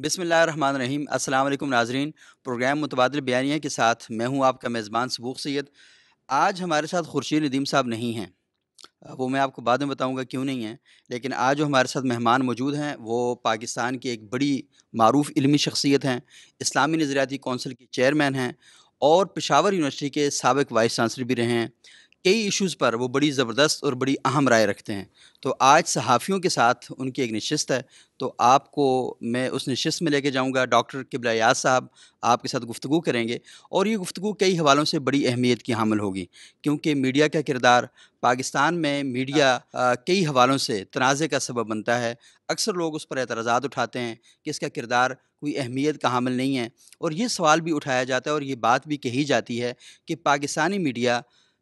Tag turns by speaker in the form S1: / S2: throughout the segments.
S1: بسم اللہ الرحمن الرحیم۔ السلام علیکم ناظرین، پروگرام متبادل بیانیہ کے ساتھ میں ہوں آپ کا میزبان سبوق سید۔ آج ہمارے ساتھ خورشید ندیم صاحب نہیں ہیں، وہ میں آپ کو بعد میں بتاؤں گا کیوں نہیں ہیں، لیکن آج جو ہمارے ساتھ مہمان موجود ہیں وہ پاکستان کی ایک بڑی معروف علمی شخصیت ہیں، اسلامی نظریاتی کونسل کے چیئرمین ہیں اور پشاور یونیورسٹی کے سابق وائس چانسلر بھی رہے ہیں۔ کئی ایشوز پر وہ بڑی زبردست اور بڑی اہم رائے رکھتے ہیں۔ تو آج صحافیوں کے ساتھ ان کی ایک نشست ہے، تو آپ کو میں اس نشست میں لے کے جاؤں گا۔ ڈاکٹر قبلہ یاز صاحب آپ کے ساتھ گفتگو کریں گے، اور یہ گفتگو کئی حوالوں سے بڑی اہمیت کی حامل ہوگی، کیونکہ میڈیا کا کردار پاکستان میں کئی حوالوں سے تنازع کا سبب بنتا ہے۔ اکثر لوگ اس پر اعتراضات اٹھاتے ہیں کہ اس کا کردار کوئی اہمیت کا حامل نہیں ہے، اور یہ سوال بھی اٹھایا جاتا ہے اور یہ بات بھی کہی جاتی ہے کہ پاکستانی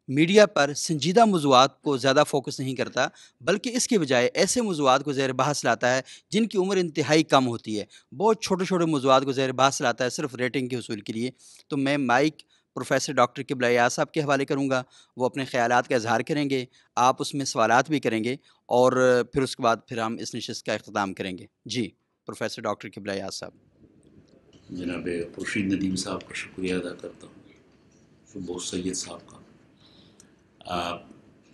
S1: میڈیا پر سنجیدہ موضوعات کو زیادہ فوکس نہیں کرتا، بلکہ اس کے بجائے ایسے موضوعات کو زیر بحث لاتا ہے جن کی عمر انتہائی کم ہوتی ہے، بہت چھوٹے چھوٹے موضوعات کو زیر بحث لاتا ہے صرف ریٹنگ کے حصول کے لیے۔ تو میں مائک پروفیسر ڈاکٹر قبلہ یاز صاحب کے حوالے کروں گا، وہ اپنے خیالات کا اظہار کریں گے، آپ اس میں سوالات بھی کریں گے، اور پھر اس کے بعد پھر ہم اس نشست کا اختتام کریں گے۔ جی پروفیسر ڈاکٹر قبلہ یاز صاحب۔
S2: جناب خورشید ندیم صاحب کا شکریہ ادا کرتا ہوں، بہت سید صاحب کا،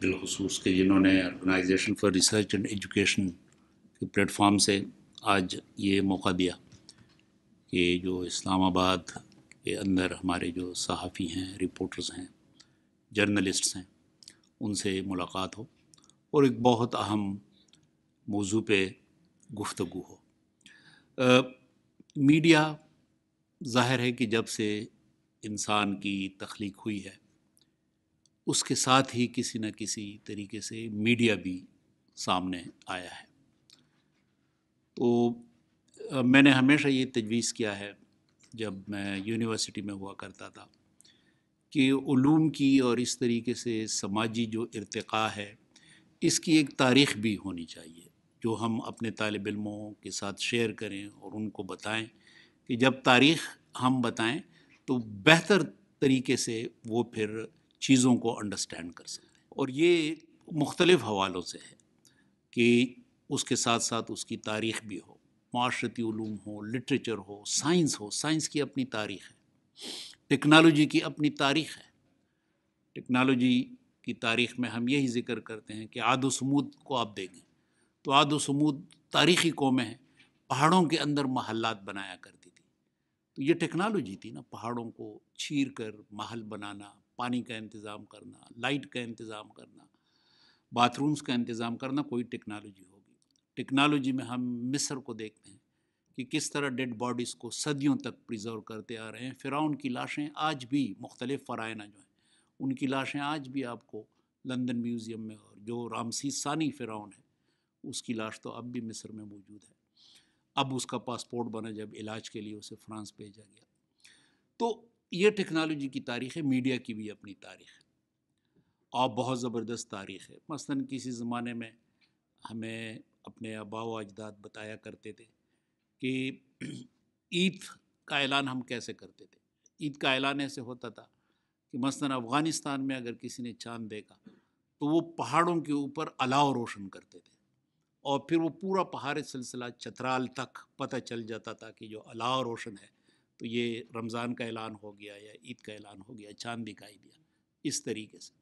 S2: بالخصوص کہ جنہوں نے organization for research and education کے پلیٹ فارم سے آج یہ موقع دیا کہ جو اسلام آباد کے اندر ہمارے جو صحافی ہیں، رپورٹرز ہیں، جرنلسٹس ہیں، ان سے ملاقات ہو اور ایک بہت اہم موضوع پہ گفتگو ہو۔ میڈیا ظاہر ہے کہ جب سے انسان کی تخلیق ہوئی ہے اس کے ساتھ ہی کسی نہ کسی طریقے سے میڈیا بھی سامنے آیا ہے۔ تو میں نے ہمیشہ یہ تجویز کیا ہے جب میں یونیورسٹی میں ہوا کرتا تھا کہ علوم کی اور اس طریقے سے سماجی جو ارتقاء ہے اس کی ایک تاریخ بھی ہونی چاہیے جو ہم اپنے طالب علموں کے ساتھ شیئر کریں اور ان کو بتائیں کہ جب تاریخ ہم بتائیں تو بہتر طریقے سے وہ پھر چیزوں کو انڈرسٹینڈ کر سکتے ہیں۔ اور یہ مختلف حوالوں سے ہے کہ اس کے ساتھ ساتھ اس کی تاریخ بھی ہو، معاشرتی علوم ہو، لٹریچر ہو، سائنس کی اپنی تاریخ ہے، ٹیکنالوجی کی اپنی تاریخ ہے۔ ٹیکنالوجی کی تاریخ میں ہم یہی ذکر کرتے ہیں کہ عاد و ثمود کو آپ دیکھیں تو عاد و ثمود تاریخی قومیں ہیں، پہاڑوں کے اندر محلات بنایا کرتی تھی، تو یہ ٹیکنالوجی تھی نا، پہاڑوں کو چیر کر محل بنانا، پانی کا انتظام کرنا، لائٹ کا انتظام کرنا، باتھ رومز کا انتظام کرنا، کوئی ٹیکنالوجی ہوگی۔ ٹیکنالوجی میں ہم مصر کو دیکھتے ہیں کہ کس طرح ڈیڈ باڈیز کو صدیوں تک پریزرو کرتے آ رہے ہیں۔ فرعون کی لاشیں آج بھی، مختلف فرائض جو ہیں ان کی لاشیں آج بھی آپ کو لندن میوزیم میں، اور جو رامسیس ثانی فرعون ہے اس کی لاش تو اب بھی مصر میں موجود ہے۔ اب اس کا پاسپورٹ بنا جب علاج کے لیے اسے فرانس بھیجا گیا۔ تو یہ ٹیکنالوجی کی تاریخ ہے، میڈیا کی بھی اپنی تاریخ ہے اور بہت زبردست تاریخ ہے۔ مثلاً کسی زمانے میں ہمیں اپنے آباء و اجداد بتایا کرتے تھے کہ عید کا اعلان ہم کیسے کرتے تھے۔ عید کا اعلان ایسے ہوتا تھا کہ مثلاً افغانستان میں اگر کسی نے چاند دیکھا تو وہ پہاڑوں کے اوپر الاؤ روشن کرتے تھے، اور پھر وہ پورا پہاڑی سلسلہ چترال تک پتہ چل جاتا تھا کہ جو الاؤ روشن ہے تو یہ رمضان کا اعلان ہو گیا یا عید کا اعلان ہو گیا، چاند دکھائی دیا۔ اس طریقے سے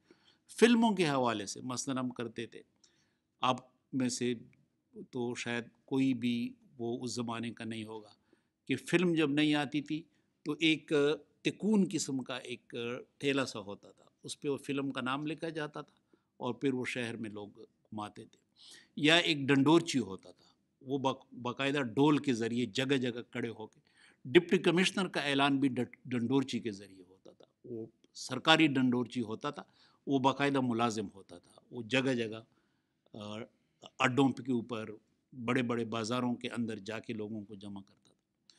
S2: فلموں کے حوالے سے مثلاً ہم کرتے تھے، آپ میں سے تو شاید کوئی بھی وہ اس زمانے کا نہیں ہوگا کہ فلم جب نہیں آتی تھی تو ایک تکون قسم کا ایک ٹھیلا سا ہوتا تھا، اس پہ وہ فلم کا نام لکھا جاتا تھا اور پھر وہ شہر میں لوگ گھماتے تھے۔ یا ایک ڈنڈورچی ہوتا تھا، وہ باقاعدہ ڈول کے ذریعے جگہ جگہ کھڑے ہو کے، ڈپٹی کمشنر کا اعلان بھی ڈنڈورچی کے ذریعے ہوتا تھا۔ وہ سرکاری ڈنڈورچی ہوتا تھا، وہ باقاعدہ ملازم ہوتا تھا، وہ جگہ جگہ اڈوں کے اوپر، بڑے بڑے بازاروں کے اندر جا کے لوگوں کو جمع کرتا تھا۔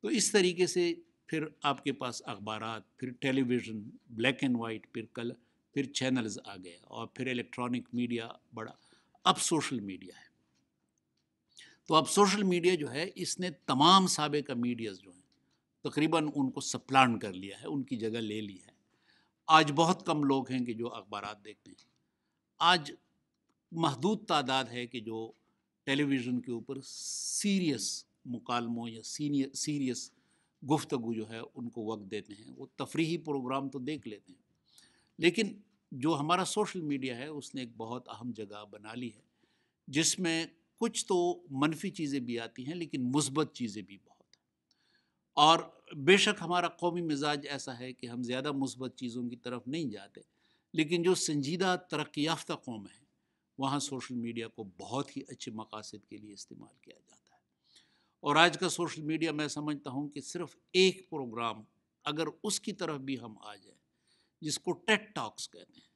S2: تو اس طریقے سے پھر آپ کے پاس اخبارات، پھر ٹیلی ویژن، بلیک اینڈ وائٹ، پھر چینلز آ گئے، اور پھر الیکٹرانک میڈیا بڑا، اب سوشل میڈیا ہے۔ تو اب سوشل میڈیا جو ہے اس نے تمام سابقہ میڈیاز جو ہیں تقریباً ان کو سپلانٹ کر لیا ہے، ان کی جگہ لے لی ہے۔ آج بہت کم لوگ ہیں کہ جو اخبارات دیکھتے ہیں، آج محدود تعداد ہے کہ جو ٹیلی ویژن کے اوپر سیریس مکالموں یا سیریس گفتگو جو ہے ان کو وقت دیتے ہیں. وہ تفریحی پروگرام تو دیکھ لیتے ہیں، لیکن جو ہمارا سوشل میڈیا ہے اس نے ایک بہت اہم جگہ بنا لی ہے، جس میں کچھ تو منفی چیزیں بھی آتی ہیں لیکن مثبت چیزیں بھی بہت ہیں. اور بے شک ہمارا قومی مزاج ایسا ہے کہ ہم زیادہ مثبت چیزوں کی طرف نہیں جاتے، لیکن جو سنجیدہ ترقی یافتہ قوم ہے وہاں سوشل میڈیا کو بہت ہی اچھے مقاصد کے لیے استعمال کیا جاتا ہے. اور آج کا سوشل میڈیا میں سمجھتا ہوں کہ صرف ایک پروگرام اگر اس کی طرف بھی ہم آ جائیں جس کو ٹیڈ ٹاکس کہتے ہیں،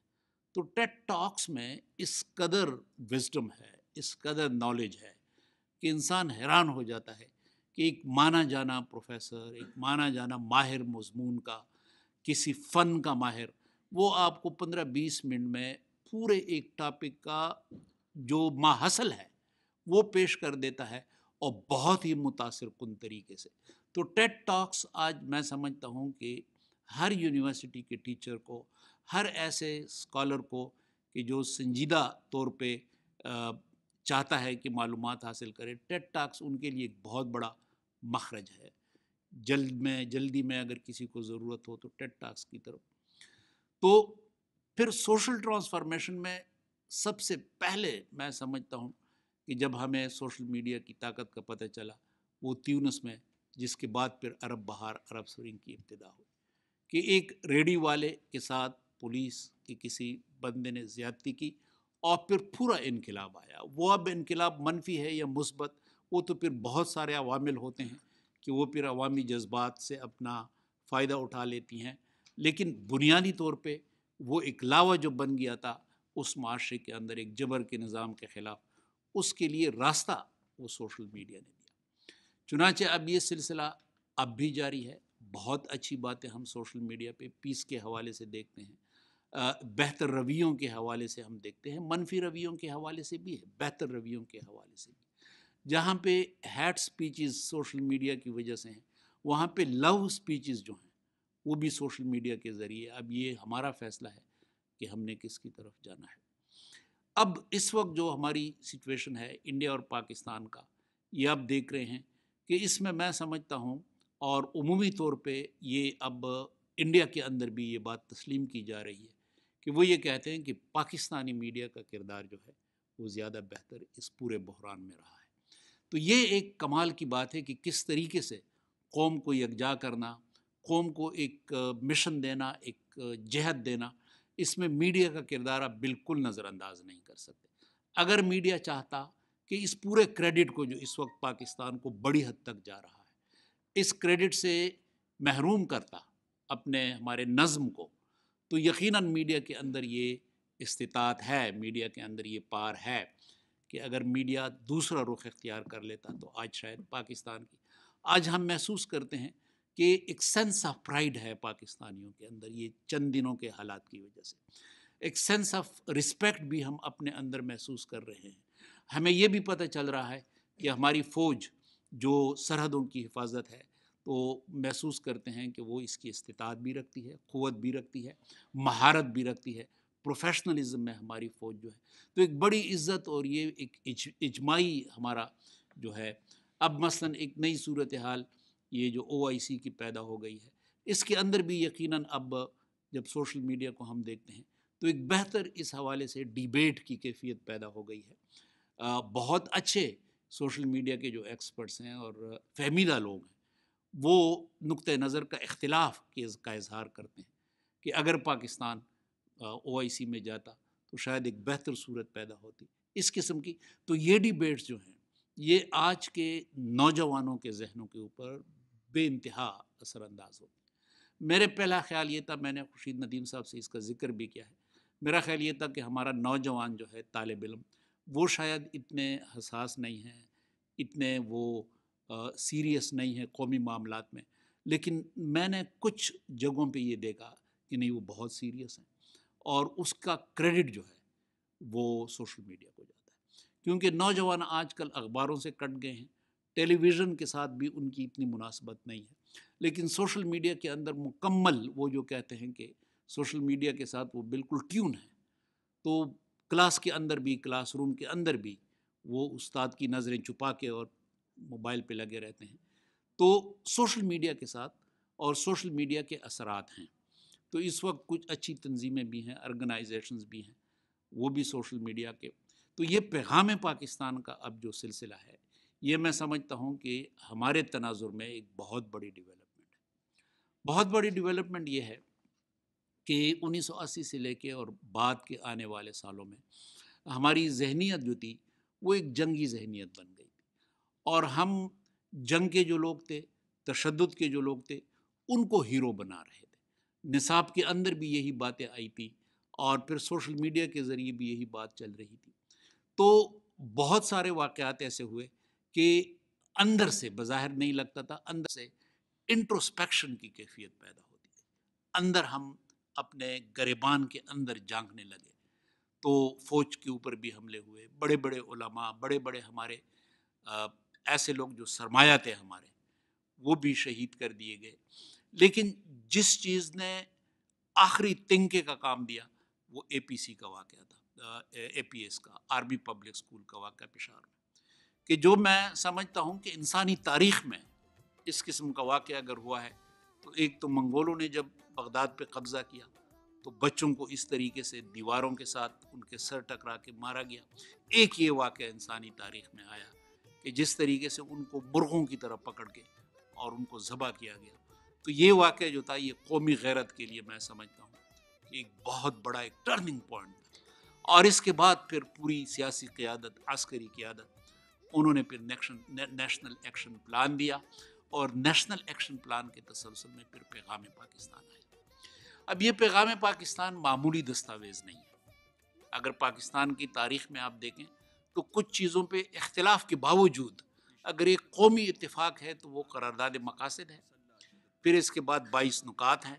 S2: تو ٹیڈ ٹاکس میں اس قدر وزڈم ہے، اس قدر نالج ہے کہ انسان حیران ہو جاتا ہے کہ ایک مانا جانا پروفیسر، ایک مانا جانا ماہر مضمون کا، کسی فن کا ماہر، وہ آپ کو 15-20 منٹ میں پورے ایک ٹاپک کا جو ماحصل ہے وہ پیش کر دیتا ہے، اور بہت ہی متاثر کن طریقے سے. تو ٹیڈ ٹاکس آج میں سمجھتا ہوں کہ ہر یونیورسٹی کے ٹیچر کو، ہر ایسے اسکالر کو کہ جو سنجیدہ طور پہ چاہتا ہے کہ معلومات حاصل کرے، ٹیڈ ٹاکس ان کے لیے ایک بہت بڑا مخرج ہے. جلدی میں اگر کسی کو ضرورت ہو تو ٹیڈ ٹاکس کی طرف. تو پھر سوشل ٹرانسفارمیشن میں سب سے پہلے میں سمجھتا ہوں کہ جب ہمیں سوشل میڈیا کی طاقت کا پتہ چلا وہ تیونس میں، جس کے بعد پھر عرب بہار، عرب سپرنگ کی ابتدا ہوئی، کہ ایک ریڈیو والے کے ساتھ پولیس کے کسی بندے نے زیادتی کی اور پھر پورا انقلاب آیا. وہ اب انقلاب منفی ہے یا مثبت، وہ تو پھر بہت سارے عوامل ہوتے ہیں کہ وہ پھر عوامی جذبات سے اپنا فائدہ اٹھا لیتی ہیں، لیکن بنیادی طور پہ وہ ایک لاوا جو بن گیا تھا اس معاشرے کے اندر ایک جبر کے نظام کے خلاف، اس کے لیے راستہ وہ سوشل میڈیا نے دیا. چنانچہ اب یہ سلسلہ اب بھی جاری ہے. بہت اچھی باتیں ہم سوشل میڈیا پہ پیس کے حوالے سے دیکھتے ہیں، بہتر رویوں کے حوالے سے ہم دیکھتے ہیں، منفی رویوں کے حوالے سے بھی ہے، بہتر رویوں کے حوالے سے بھی. جہاں پہ ہیٹ سپیچز سوشل میڈیا کی وجہ سے ہیں، وہاں پہ لو سپیچز جو ہیں وہ بھی سوشل میڈیا کے ذریعے. اب یہ ہمارا فیصلہ ہے کہ ہم نے کس کی طرف جانا ہے. اب اس وقت جو ہماری سچویشن ہے انڈیا اور پاکستان کا، یہ آپ دیکھ رہے ہیں کہ اس میں سمجھتا ہوں، اور عمومی طور پہ یہ اب انڈیا کے اندر بھی یہ بات تسلیم کی جا رہی ہے کہ وہ یہ کہتے ہیں کہ پاکستانی میڈیا کا کردار جو ہے وہ زیادہ بہتر اس پورے بحران میں رہا ہے. تو یہ ایک کمال کی بات ہے کہ کس طریقے سے قوم کو یکجا کرنا، قوم کو ایک مشن دینا، ایک جہت دینا، اس میں میڈیا کا کردار آپ بالکل نظر انداز نہیں کر سکتے. اگر میڈیا چاہتا کہ اس پورے کریڈٹ کو جو اس وقت پاکستان کو بڑی حد تک جا رہا ہے، اس کریڈٹ سے محروم کرتا اپنے ہمارے نظم کو، تو یقیناً میڈیا کے اندر یہ استطاعت ہے، میڈیا کے اندر یہ پار ہے کہ اگر میڈیا دوسرا رخ اختیار کر لیتا تو آج شاید پاکستان کی، آج ہم محسوس کرتے ہیں کہ ایک سینس آف پرائیڈ ہے پاکستانیوں کے اندر، یہ چند دنوں کے حالات کی وجہ سے ایک سینس آف رسپیکٹ بھی ہم اپنے اندر محسوس کر رہے ہیں. ہمیں یہ بھی پتہ چل رہا ہے کہ ہماری فوج جو سرحدوں کی حفاظت ہے تو محسوس کرتے ہیں کہ وہ اس کی استطاعت بھی رکھتی ہے، قوت بھی رکھتی ہے، مہارت بھی رکھتی ہے، پروفیشنلزم میں ہماری فوج جو ہے تو ایک بڑی عزت، اور یہ ایک اجماعی ہمارا جو ہے. اب مثلا ایک نئی صورتحال یہ جو OIC کی پیدا ہو گئی ہے، اس کے اندر بھی یقیناً اب جب سوشل میڈیا کو ہم دیکھتے ہیں تو ایک بہتر اس حوالے سے ڈیبیٹ کی کیفیت پیدا ہو گئی ہے. بہت اچھے سوشل میڈیا کے جو ایکسپرٹس ہیں اور فہمیدہ لوگ ہیں وہ نقطہ نظر کا اختلاف کا اظہار کرتے ہیں کہ اگر پاکستان OIC میں جاتا تو شاید ایک بہتر صورت پیدا ہوتی اس قسم کی. تو یہ ڈیبیٹس جو ہیں یہ آج کے نوجوانوں کے ذہنوں کے اوپر بے انتہا اثر انداز ہوتی. میرے پہلا خیال یہ تھا، میں نے خورشید ندیم صاحب سے اس کا ذکر بھی کیا ہے، میرا خیال یہ تھا کہ ہمارا نوجوان جو ہے طالب علم وہ شاید اتنے حساس نہیں ہیں، اتنے وہ سیریس نہیں ہے قومی معاملات میں، لیکن میں نے کچھ جگہوں پہ یہ دیکھا کہ نہیں وہ بہت سیریس ہیں، اور اس کا کریڈٹ جو ہے وہ سوشل میڈیا کو جاتا ہے. کیونکہ نوجوان آج کل اخباروں سے کٹ گئے ہیں، ٹیلی ویژن کے ساتھ بھی ان کی اتنی مناسبت نہیں ہے، لیکن سوشل میڈیا کے اندر مکمل وہ جو کہتے ہیں کہ سوشل میڈیا کے ساتھ وہ بالکل ٹیون ہے. تو کلاس کے اندر بھی، کلاس روم کے اندر بھی وہ استاد کی نظریں چھپا کے اور موبائل پہ لگے رہتے ہیں. تو سوشل میڈیا کے ساتھ اور سوشل میڈیا کے اثرات ہیں. تو اس وقت کچھ اچھی تنظیمیں بھی ہیں, آرگنائزیشنز بھی ہیں, وہ بھی سوشل میڈیا کے. تو یہ پیغام پاکستان کا اب جو سلسلہ ہے, یہ میں سمجھتا ہوں کہ ہمارے تناظر میں ایک بہت بڑی ڈیولپمنٹ ہے. بہت بڑی ڈیولپمنٹ یہ ہے کہ 1980 سے لے کے اور بعد کے آنے والے سالوں میں ہماری ذہنیت جو تھی وہ ایک جنگی ذہنیت بن گئی تھی, اور ہم جنگ کے جو لوگ تھے, تشدد کے جو لوگ تھے, ان کو ہیرو بنا رہے تھے. نصاب کے اندر بھی یہی باتیں آئی تھی, اور پھر سوشل میڈیا کے ذریعے بھی یہی بات چل رہی تھی. تو بہت سارے واقعات ایسے ہوئے کہ اندر سے بظاہر نہیں لگتا تھا, اندر سے انٹروسپیکشن کی کیفیت پیدا ہوتی ہے. اندر ہم اپنے گریبان کے اندر جھانکنے لگے. تو فوج کے اوپر بھی حملے ہوئے, بڑے بڑے علماء, بڑے بڑے ہمارے ایسے لوگ جو سرمایہ تھے ہمارے, وہ بھی شہید کر دیے گئے. لیکن جس چیز نے آخری تنکے کا کام دیا وہ اے پی سی کا واقعہ تھا, اے پی ایس کا, آرمی پبلک اسکول کا واقعہ پشاور میں, کہ جو میں سمجھتا ہوں کہ انسانی تاریخ میں اس قسم کا واقعہ اگر ہوا ہے تو ایک تو منگولوں نے جب بغداد پہ قبضہ کیا تو بچوں کو اس طریقے سے دیواروں کے ساتھ ان کے سر ٹکرا کے مارا گیا. ایک یہ واقعہ انسانی تاریخ میں آیا کہ جس طریقے سے ان کو مرغوں کی طرح پکڑ کے اور ان کو ذبح کیا گیا. تو یہ واقعہ جو تھا یہ قومی غیرت کے لیے میں سمجھتا ہوں کہ ایک بہت بڑا ایک ٹرننگ پوائنٹ تھا. اور اس کے بعد پھر پوری سیاسی قیادت, عسکری قیادت, انہوں نے پھر نیشنل ایکشن پلان دیا, اور نیشنل ایکشن پلان کے تسلسل میں پھر پیغام پاکستان آیا. اب یہ پیغام پاکستان معمولی دستاویز نہیں ہے. اگر پاکستان کی تاریخ میں آپ دیکھیں تو کچھ چیزوں پہ اختلاف کے باوجود اگر ایک قومی اتفاق ہے تو وہ قرارداد مقاصد ہے. پھر اس کے بعد 22 نکات ہیں.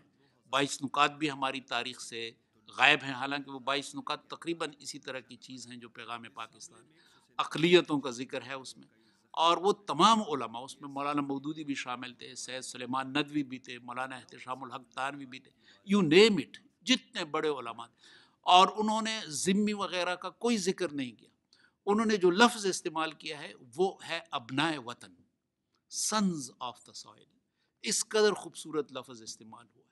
S2: 22 نکات بھی ہماری تاریخ سے غائب ہیں, حالانکہ وہ 22 نکات تقریباً اسی طرح کی چیز ہیں جو پیغام پاکستان. اقلیتوں کا ذکر ہے اس میں, اور وہ تمام علماء, اس میں مولانا مودودی بھی شامل تھے, سید سلیمان ندوی بھی تھے, مولانا احتشام الحق تانوی بھی تھے, یو نیم اٹ, جتنے بڑے علماء تھے. اور انہوں نے ذمی وغیرہ کا کوئی ذکر نہیں کیا. انہوں نے جو لفظ استعمال کیا ہے وہ ہے ابنائے وطن, سنز آف دا سوائل. اس قدر خوبصورت لفظ استعمال ہوا ہے.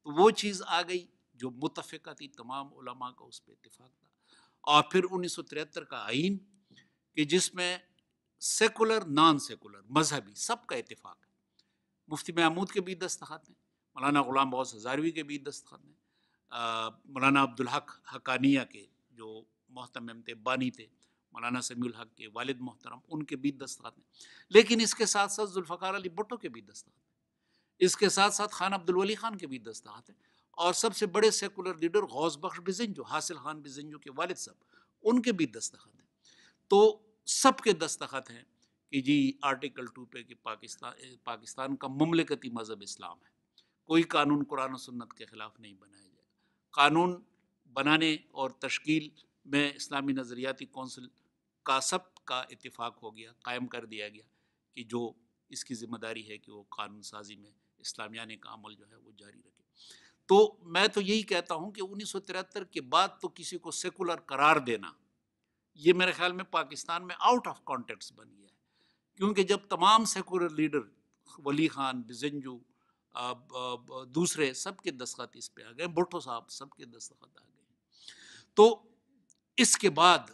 S2: تو وہ چیز آ گئی جو متفقہ تھی, تمام علماء کا اس پہ اتفاق تھا. اور پھر 1973 کا آئین کہ جس میں سیکولر, نان سیکولر, مذہبی سب کا اتفاق ہے. مفتی محمود کے بھی دستخط ہیں, مولانا غلام بہت ہزاروی کے بھی دستخط ہیں, مولانا عبدالحق حقانیہ کے جو محتمم تھے, بانی تھے, مولانا سمیع الحق کے والد محترم, ان کے بھی دستخط ہیں. لیکن اس کے ساتھ ساتھ ذوالفقار علی بھٹو کے بھی دستخط ہیں, اس کے ساتھ ساتھ خان عبدالولی خان کے بھی دستخط ہیں, اور سب سے بڑے سیکولر لیڈر غوث بخش بزنجو, حاصل خان بزنجو کے والد صاحب, ان کے بھی دستخط ہیں. تو سب کے دستخط ہیں کہ جی آرٹیکل 2 پہ کہ پاکستان کا مملکتی مذہب اسلام ہے, کوئی قانون قرآن و سنت کے خلاف نہیں بنایا جائے. قانون بنانے اور تشکیل میں اسلامی نظریاتی کونسل کا سب کا اتفاق ہو گیا, قائم کر دیا گیا کہ جو اس کی ذمہ داری ہے کہ وہ قانون سازی میں اسلامیانے کا عمل جو ہے وہ جاری رکھے. تو میں تو یہی کہتا ہوں کہ 1973 کے بعد تو کسی کو سیکولر قرار دینا یہ میرے خیال میں پاکستان میں آؤٹ آف کانٹیکسٹ بن گیا ہے. کیونکہ جب تمام سیکولر لیڈر, ولی خان, بزنجو, دوسرے سب کے دستخط اس پہ آ گئے, بھٹو صاحب سب کے دستخط آ گئے, تو اس کے بعد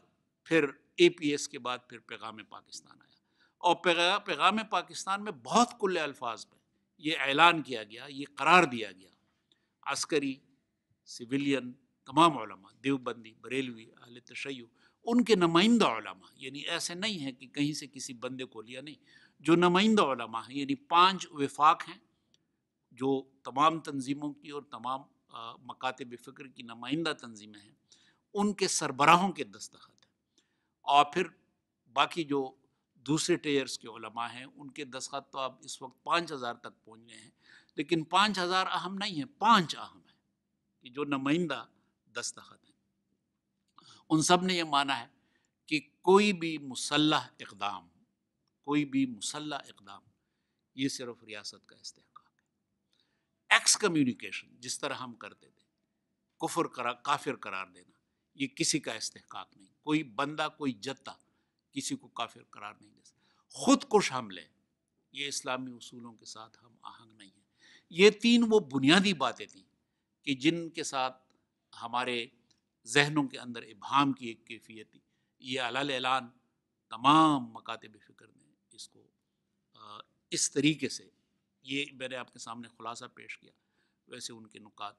S2: پھر اے پی ایس کے بعد پھر پیغام پاکستان آیا. اور پیغام پاکستان میں بہت کل الفاظ پہ یہ اعلان کیا گیا, یہ قرار دیا گیا, عسکری, سویلین, تمام علماء, دیوبندی, بریلوی, اہل تشیع, ان کے نمائندہ علماء, یعنی ایسے نہیں ہے کہ کہیں سے کسی بندے کو لیا, نہیں, جو نمائندہ علماء ہیں, یعنی 5 وفاق ہیں جو تمام تنظیموں کی اور تمام مکاتب فکر کی نمائندہ تنظیمیں ہیں, ان کے سربراہوں کے دستخط ہیں. اور پھر باقی جو دوسرے ٹیئرز کے علماء ہیں ان کے دستخط تو اب اس وقت 5000 تک پہنچ گئے ہیں, لیکن 5000 اہم نہیں ہیں, 5 اہم ہیں کہ جو نمائندہ دستخط ہیں. ان سب نے یہ مانا ہے کہ کوئی بھی مسلح اقدام یہ صرف ریاست کا استحقاق ہے. ایکس کمیونیکیشن جس طرح ہم کرتے تھے, کافر قرار دینا, یہ کسی کا استحقاق نہیں. کوئی بندہ, کوئی جتا کسی کو کافر قرار نہیں دے سکتا. خود کش حملے، یہ اسلامی اصولوں کے ساتھ ہم آہنگ نہیں ہیں۔ یہ تین وہ بنیادی باتیں تھیں کہ جن کے ساتھ ہمارے ذہنوں کے اندر ابہام کی ایک کیفیت تھی۔ یہ علل اعلان تمام مکاتب فکر نے اس کو اس طریقے سے، یہ میں نے آپ کے سامنے خلاصہ پیش کیا۔ ویسے ان کے نکات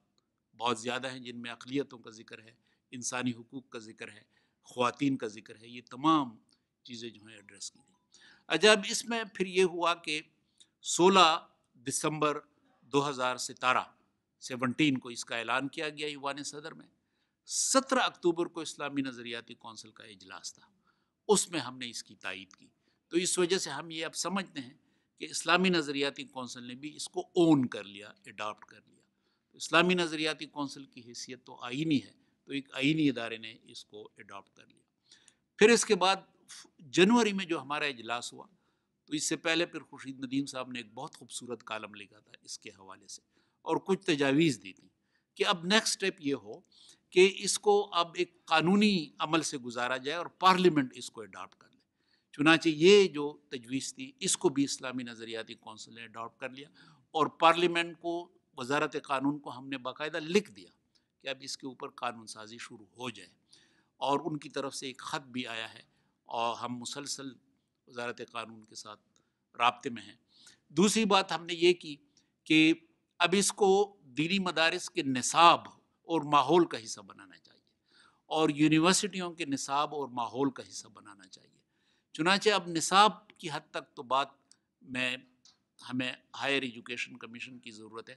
S2: بہت زیادہ ہیں جن میں اقلیتوں کا ذکر ہے، انسانی حقوق کا ذکر ہے، خواتین کا ذکر ہے، یہ تمام چیزیں جو ہیں ایڈریس کی گئی۔ عجب اس میں پھر یہ ہوا کہ 16 دسمبر 2017 کو اس کا اعلان کیا گیا ایوان صدر میں۔ 17 اکتوبر کو اسلامی نظریاتی کونسل کا اجلاس تھا، اس میں ہم نے اس کی تائید کی۔ تو اس وجہ سے ہم یہ اب سمجھتے ہیں کہ اسلامی نظریاتی کونسل نے بھی اس کو اون کر لیا، اڈاپٹ کر لیا۔ اسلامی نظریاتی کونسل کی حیثیت تو آئینی ہے، تو ایک آئینی ادارے نے اس کو اڈاپٹ کر لیا۔ پھر اس کے بعد جنوری میں جو ہمارا اجلاس ہوا، تو اس سے پہلے پھر خورشید ندیم صاحب نے ایک بہت خوبصورت کالم لکھا تھا اس کے حوالے سے، اور کچھ تجاویز دی تھی کہ اب نیکسٹ اسٹیپ یہ ہو کہ اس کو اب ایک قانونی عمل سے گزارا جائے اور پارلیمنٹ اس کو اڈاپٹ کر لے۔ چنانچہ یہ جو تجویز تھی اس کو بھی اسلامی نظریاتی کونسل نے اڈاپٹ کر لیا، اور پارلیمنٹ کو، وزارت قانون کو ہم نے باقاعدہ لکھ دیا کہ اب اس کے اوپر قانون سازی شروع ہو جائے، اور ان کی طرف سے ایک خط بھی آیا ہے، اور ہم مسلسل وزارت قانون کے ساتھ رابطے میں ہیں۔ دوسری بات ہم نے یہ کی کہ اب اس کو دینی مدارس کے نصاب اور ماحول کا حصہ بنانا چاہیے، اور یونیورسٹیوں کے نصاب اور ماحول کا حصہ بنانا چاہیے۔ چنانچہ اب نصاب کی حد تک تو بات میں ہمیں ہائر ایجوکیشن کمیشن کی ضرورت ہے،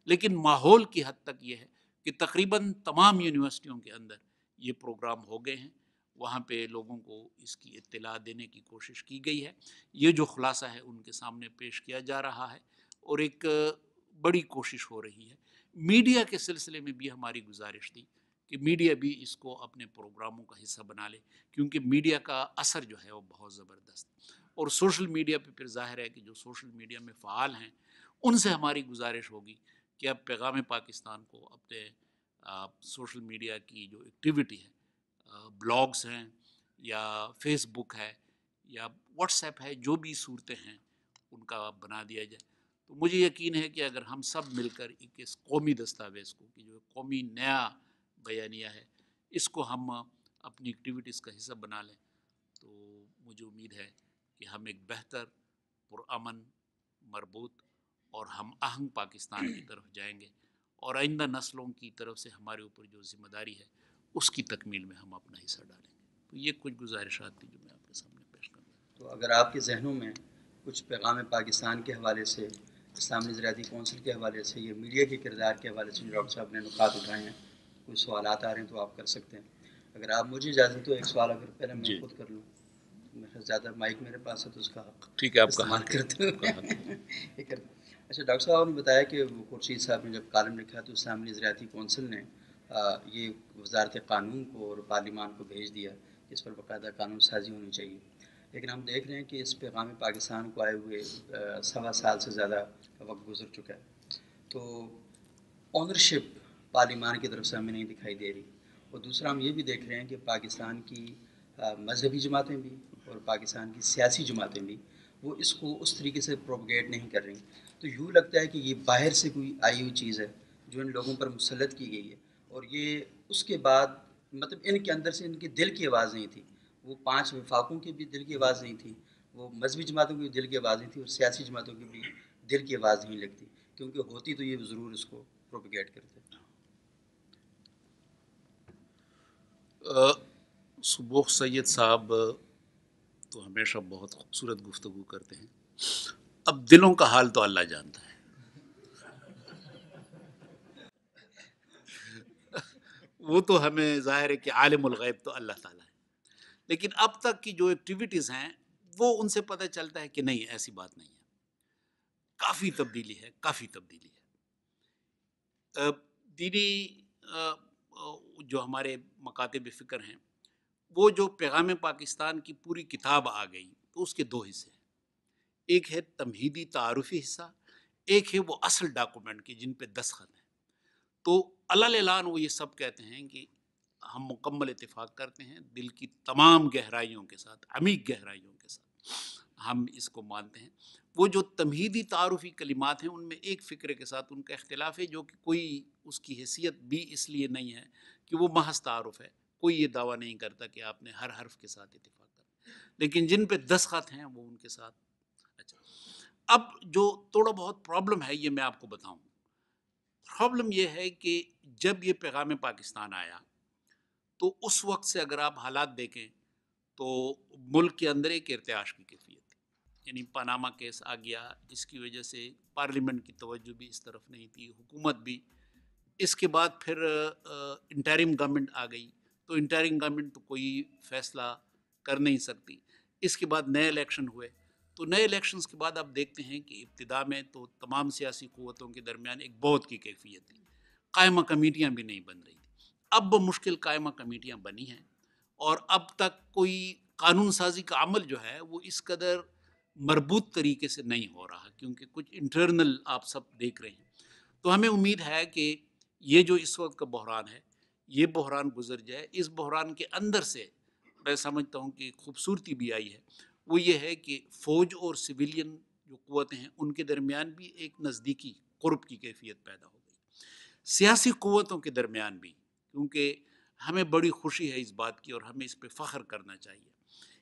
S2: لیکن ماحول کی حد تک یہ ہے کہ تقریباً تمام یونیورسٹیوں کے اندر یہ پروگرام ہو گئے ہیں، وہاں پہ لوگوں کو اس کی اطلاع دینے کی کوشش کی گئی ہے۔ یہ جو خلاصہ ہے ان کے سامنے پیش کیا جا رہا ہے، اور ایک بڑی کوشش ہو رہی ہے۔ میڈیا کے سلسلے میں بھی ہماری گزارش تھی کہ میڈیا بھی اس کو اپنے پروگراموں کا حصہ بنا لے، کیونکہ میڈیا کا اثر جو ہے وہ بہت زبردست، اور سوشل میڈیا پہ پھر ظاہر ہے کہ جو سوشل میڈیا میں فعال ہیں ان سے ہماری گزارش ہوگی کہ اب پیغام پاکستان کو اپنے سوشل میڈیا کی جو ایکٹیویٹی ہے، بلاگز ہیں یا فیس بک ہے یا واٹس ایپ ہے، جو بھی صورتیں ہیں ان کا بنا دیا جائے۔ تو مجھے یقین ہے کہ اگر ہم سب مل کر اس قومی دستاویز کو، کہ جو قومی نیا بیانیہ ہے، اس کو ہم اپنی ایکٹیویٹیز کا حصہ بنا لیں، تو مجھے امید ہے کہ ہم ایک بہتر، پرامن، مربوط اور ہم آہنگ پاکستان کی طرف جائیں گے، اور آئندہ نسلوں کی طرف سے ہمارے اوپر جو ذمہ داری ہے اس کی تکمیل میں ہم اپنا حصہ ڈالیں گے۔ تو یہ کچھ گزارشات تھی جو میں آپ کے سامنے پیش کروں گا۔
S1: تو اگر آپ کے ذہنوں میں کچھ پیغام پاکستان کے حوالے سے، اسلامی نظریاتی کونسل کے حوالے سے، یہ میڈیا کے کردار کے حوالے سے جو ڈاکٹر صاحب نے نکات اٹھائے ہیں، کوئی سوالات آ رہے ہیں تو آپ کر سکتے ہیں۔ اگر آپ مجھے اجازت ہو ایک سوال اگر پہلے میں خود کر لوں، میرا زیادہ مائک میرے پاس ہے تو اس کا حق
S2: ٹھیک ہے، آپ کا
S1: استعمال
S2: حق
S1: کرتے ہوئے اچھا ڈاکٹر صاحب نے بتایا کہ خورشید صاحب نے جب کالم لکھا تو اسلامی نظریاتی کونسل نے یہ وزارت قانون کو اور پارلیمان کو بھیج دیا کہ اس پر باقاعدہ قانون سازی ہونی چاہیے، لیکن ہم دیکھ رہے ہیں کہ اس پیغام پاکستان کو آئے ہوئے 1.25 سال سے زیادہ کا وقت گزر چکا ہے، تو اونرشپ پارلیمان کی طرف سے ہمیں نہیں دکھائی دے رہی، اور دوسرا ہم یہ بھی دیکھ رہے ہیں کہ پاکستان کی مذہبی جماعتیں بھی اور پاکستان کی سیاسی جماعتیں بھی وہ اس کو اس طریقے سے پروپگیٹ نہیں کر رہی۔ تو یوں لگتا ہے کہ یہ باہر سے کوئی آئی ہوئی چیز ہے جو ان لوگوں پر مسلط کی گئی ہے، اور یہ اس کے بعد مطلب ان کے اندر سے ان کے دل کی آواز نہیں تھی، وہ 5 وفاقوں کی بھی دل کی آواز نہیں تھی، وہ مذہبی جماعتوں کی بھی دل کی آواز نہیں تھی، اور سیاسی جماعتوں کی بھی دل کی آواز نہیں لگتی، کیونکہ ہوتی تو یہ ضرور اس کو پروپگیٹ کرتے۔
S2: سبوخ سید صاحب تو ہمیشہ بہت خوبصورت گفتگو کرتے ہیں، اب دلوں کا حال تو اللہ جانتا ہے۔ وہ تو ہمیں ظاہر ہے کہ عالم الغیب تو اللہ تعالیٰ ہے، لیکن اب تک کی جو ایکٹیویٹیز ہیں وہ ان سے پتہ چلتا ہے کہ نہیں، ایسی بات نہیں ہے، کافی تبدیلی ہے، کافی تبدیلی ہے۔ دینی جو ہمارے مکاتب فکر ہیں، وہ جو پیغام پاکستان کی پوری کتاب آ گئی تو اس کے 2 حصے ہیں، ایک ہے تمہیدی تعارفی حصہ، ایک ہے وہ اصل ڈاکومنٹ کی جن پہ دستخط ہیں۔ تو علل اعلان وہ یہ سب کہتے ہیں کہ ہم مکمل اتفاق کرتے ہیں دل کی تمام گہرائیوں کے ساتھ، عمیق گہرائیوں کے ساتھ، ہم اس کو مانتے ہیں. وہ جو تمہیدی تعارفی کلمات ہیں ان میں ایک فکرے کے ساتھ ان کا اختلاف ہے، جو کہ کوئی اس کی حیثیت بھی اس لیے نہیں ہے کہ وہ محض تعارف ہے. کوئی یہ دعویٰ نہیں کرتا کہ آپ نے ہر حرف کے ساتھ اتفاق کرنا، لیکن جن پہ دستخط ہیں وہ ان کے ساتھ. اچھا، اب جو تھوڑا بہت پرابلم ہے یہ میں آپ کو بتاؤں. پرابلم یہ ہے کہ جب یہ پیغام پاکستان آیا تو اس وقت سے اگر آپ حالات دیکھیں تو ملک کے اندر ایک ارتعاش کی کیفیت تھی. یعنی پاناما کیس آ گیا، اس کی وجہ سے پارلیمنٹ کی توجہ بھی اس طرف نہیں تھی، حکومت بھی. اس کے بعد پھر انٹرم گورنمنٹ آ گئی، تو انٹرم گورنمنٹ تو کوئی فیصلہ کر نہیں سکتی. اس کے بعد نئے الیکشن ہوئے، تو نئے الیکشنز کے بعد آپ دیکھتے ہیں کہ ابتدا میں تو تمام سیاسی قوتوں کے درمیان ایک بہت کی کیفیت تھی، قائمہ کمیٹیاں بھی نہیں بن رہی تھیں. اب بمشکل قائمہ کمیٹیاں بنی ہیں، اور اب تک کوئی قانون سازی کا عمل جو ہے وہ اس قدر مربوط طریقے سے نہیں ہو رہا، کیونکہ کچھ انٹرنل آپ سب دیکھ رہے ہیں. تو ہمیں امید ہے کہ یہ جو اس وقت کا بحران ہے یہ بحران گزر جائے. اس بحران کے اندر سے میں سمجھتا ہوں کہ خوبصورتی بھی آئی ہے، وہ یہ ہے کہ فوج اور سویلین جو قوتیں ہیں ان کے درمیان بھی ایک نزدیکی قرب کی کیفیت پیدا ہو گئی. سیاسی قوتوں کے درمیان بھی، کیونکہ ہمیں بڑی خوشی ہے اس بات کی اور ہمیں اس پہ فخر کرنا چاہیے.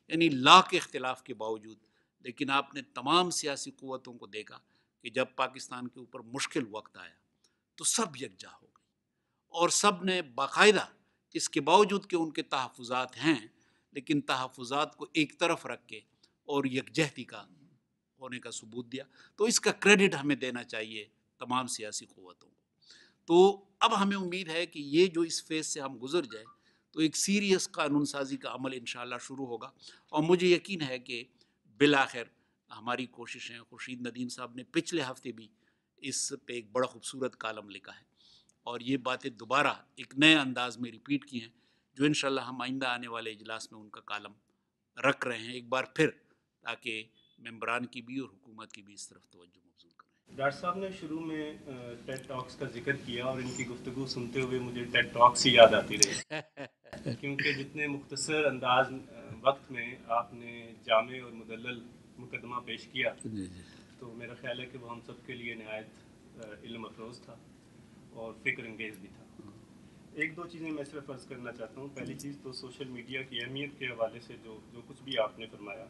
S2: یعنی لاکھ اختلاف کے باوجود لیکن آپ نے تمام سیاسی قوتوں کو دیکھا کہ جب پاکستان کے اوپر مشکل وقت آیا تو سب یکجا ہو گئی، اور سب نے باقاعدہ اس کے باوجود کہ ان کے تحفظات ہیں لیکن تحفظات کو ایک طرف رکھ کے اور یکجہتی کا ہونے کا ثبوت دیا. تو اس کا کریڈٹ ہمیں دینا چاہیے تمام سیاسی قوتوں کو. تو اب ہمیں امید ہے کہ یہ جو اس فیز سے ہم گزر جائیں تو ایک سیریس قانون سازی کا عمل انشاءاللہ شروع ہوگا. اور مجھے یقین ہے کہ بالآخر ہماری کوششیں، خورشید ندیم صاحب نے پچھلے ہفتے بھی اس پہ ایک بڑا خوبصورت کالم لکھا ہے، اور یہ باتیں دوبارہ ایک نئے انداز میں ریپیٹ کی ہیں، جو انشاءاللہ ہم آئندہ آنے والے اجلاس میں ان کا کالم رکھ رہے ہیں ایک بار پھر، تاکہ ممبران کی بھی اور حکومت کی بھی اس طرف توجہ مبذول کریں.
S3: ڈاکٹر صاحب نے شروع میں ٹیڈ ٹاکس کا ذکر کیا، اور ان کی گفتگو سنتے ہوئے مجھے ٹیڈ ٹاکس ہی یاد آتی رہی، کیونکہ جتنے مختصر انداز وقت میں آپ نے جامع اور مدلل مقدمہ پیش کیا تو میرا خیال ہے کہ وہ ہم سب کے لیے نہایت علم افروز تھا اور فکر انگیز بھی تھا. ایک دو چیزیں میں صرف عرض کرنا چاہتا ہوں. پہلی چیز تو سوشل میڈیا کی اہمیت کے حوالے سے جو کچھ بھی آپ نے فرمایا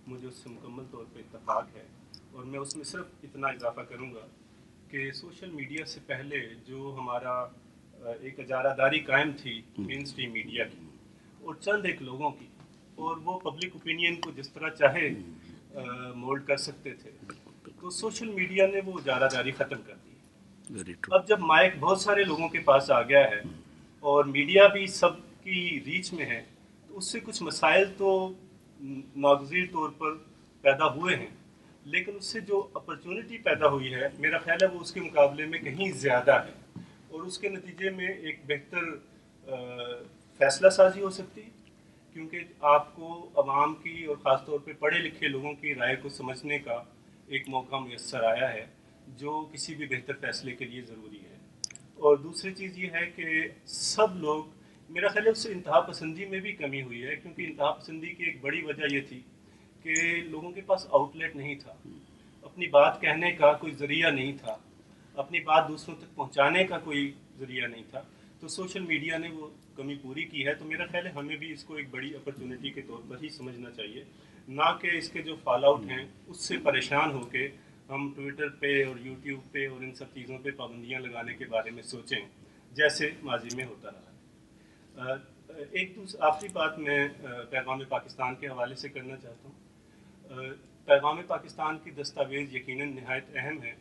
S3: مجھے اس سے مکمل طور پہ اتفاق ہے، اور میں اس میں صرف اتنا اضافہ کروں گا کہ سوشل میڈیا سے پہلے جو ہمارا ایک اجارہ داری قائم تھی مین اسٹریم میڈیا کی اور چند ایک لوگوں کی، اور وہ پبلک اوپینین کو جس طرح چاہے مولڈ کر سکتے تھے، تو سوشل میڈیا نے وہ اجارہ داری ختم کر دی. اب جب مائک بہت سارے لوگوں کے پاس آ گیا ہے اور میڈیا بھی سب کی ریچ میں ہے، تو اس سے کچھ مسائل تو ناگزیر طور پر پیدا ہوئے ہیں، لیکن اس سے جو اپرچونٹی پیدا ہوئی ہے میرا خیال ہے وہ اس کے مقابلے میں کہیں زیادہ ہے، اور اس کے نتیجے میں ایک بہتر فیصلہ سازی ہو سکتی، کیونکہ آپ کو عوام کی اور خاص طور پہ پڑھے لکھے لوگوں کی رائے کو سمجھنے کا ایک موقع میسر آیا ہے جو کسی بھی بہتر فیصلے کے لیے ضروری ہے. اور دوسری چیز یہ ہے کہ سب لوگ، میرا خیال ہے اس سے انتہا پسندی میں بھی کمی ہوئی ہے، کیونکہ انتہا پسندی کی ایک بڑی وجہ یہ تھی کہ لوگوں کے پاس آؤٹ لیٹ نہیں تھا، اپنی بات کہنے کا کوئی ذریعہ نہیں تھا، اپنی بات دوسروں تک پہنچانے کا کوئی ذریعہ نہیں تھا. تو سوشل میڈیا نے وہ کمی پوری کی ہے. تو میرا خیال ہے ہمیں بھی اس کو ایک بڑی اپرچونٹی کے طور پر ہی سمجھنا چاہیے، نہ کہ اس کے جو فال آؤٹ ہیں اس سے پریشان ہو کے ہم ٹویٹر پہ اور یوٹیوب پہ اور ان سب چیزوں پہ پابندیاں لگانے کے بارے میں سوچیں جیسے ماضی میں ہوتا رہا. ایک آخری بات میں پیغام پاکستان کے حوالے سے کرنا چاہتا ہوں. پیغام پاکستان کی دستاویز یقیناً نہایت اہم ہے،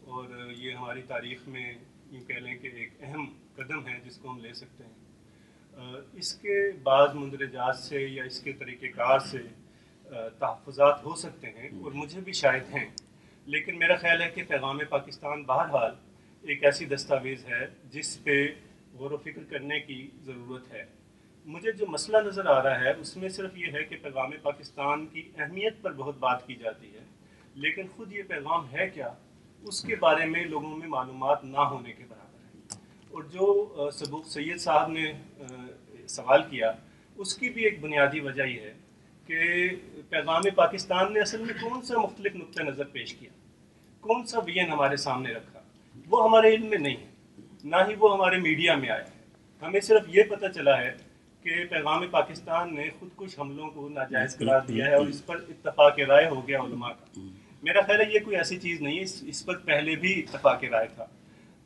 S3: اور یہ ہماری تاریخ میں یوں کہہ لیں کہ ایک اہم قدم ہے جس کو ہم لے سکتے ہیں. اس کے بعض مندرجات سے یا اس کے طریقہ کار سے تحفظات ہو سکتے ہیں، اور مجھے بھی شاید ہیں، لیکن میرا خیال ہے کہ پیغام پاکستان بہرحال ایک ایسی دستاویز ہے جس پہ غور و فکر کرنے کی ضرورت ہے. مجھے جو مسئلہ نظر آ رہا ہے اس میں صرف یہ ہے کہ پیغام پاکستان کی اہمیت پر بہت بات کی جاتی ہے، لیکن خود یہ پیغام ہے کیا اس کے بارے میں لوگوں میں معلومات نہ ہونے کے برابر ہے. اور جو سبوق سید صاحب نے سوال کیا اس کی بھی ایک بنیادی وجہ یہ ہے کہ پیغام پاکستان نے اصل میں کون سا مختلف نقطہ نظر پیش کیا، کون سا ویژن ہمارے سامنے رکھا، وہ ہمارے علم میں نہیں ہے، نہ ہی وہ ہمارے میڈیا میں آیا ہے۔ ہمیں صرف یہ پتہ چلا ہے کہ پیغام پاکستان نے خود کچھ حملوں کو ناجائز قرار دیا ہے اور اس پر اتفاق رائے ہو گیا علماء کا۔ میرا خیال ہے یہ کوئی ایسی چیز نہیں ہے، اس پر پہلے بھی اتفاق رائے تھا۔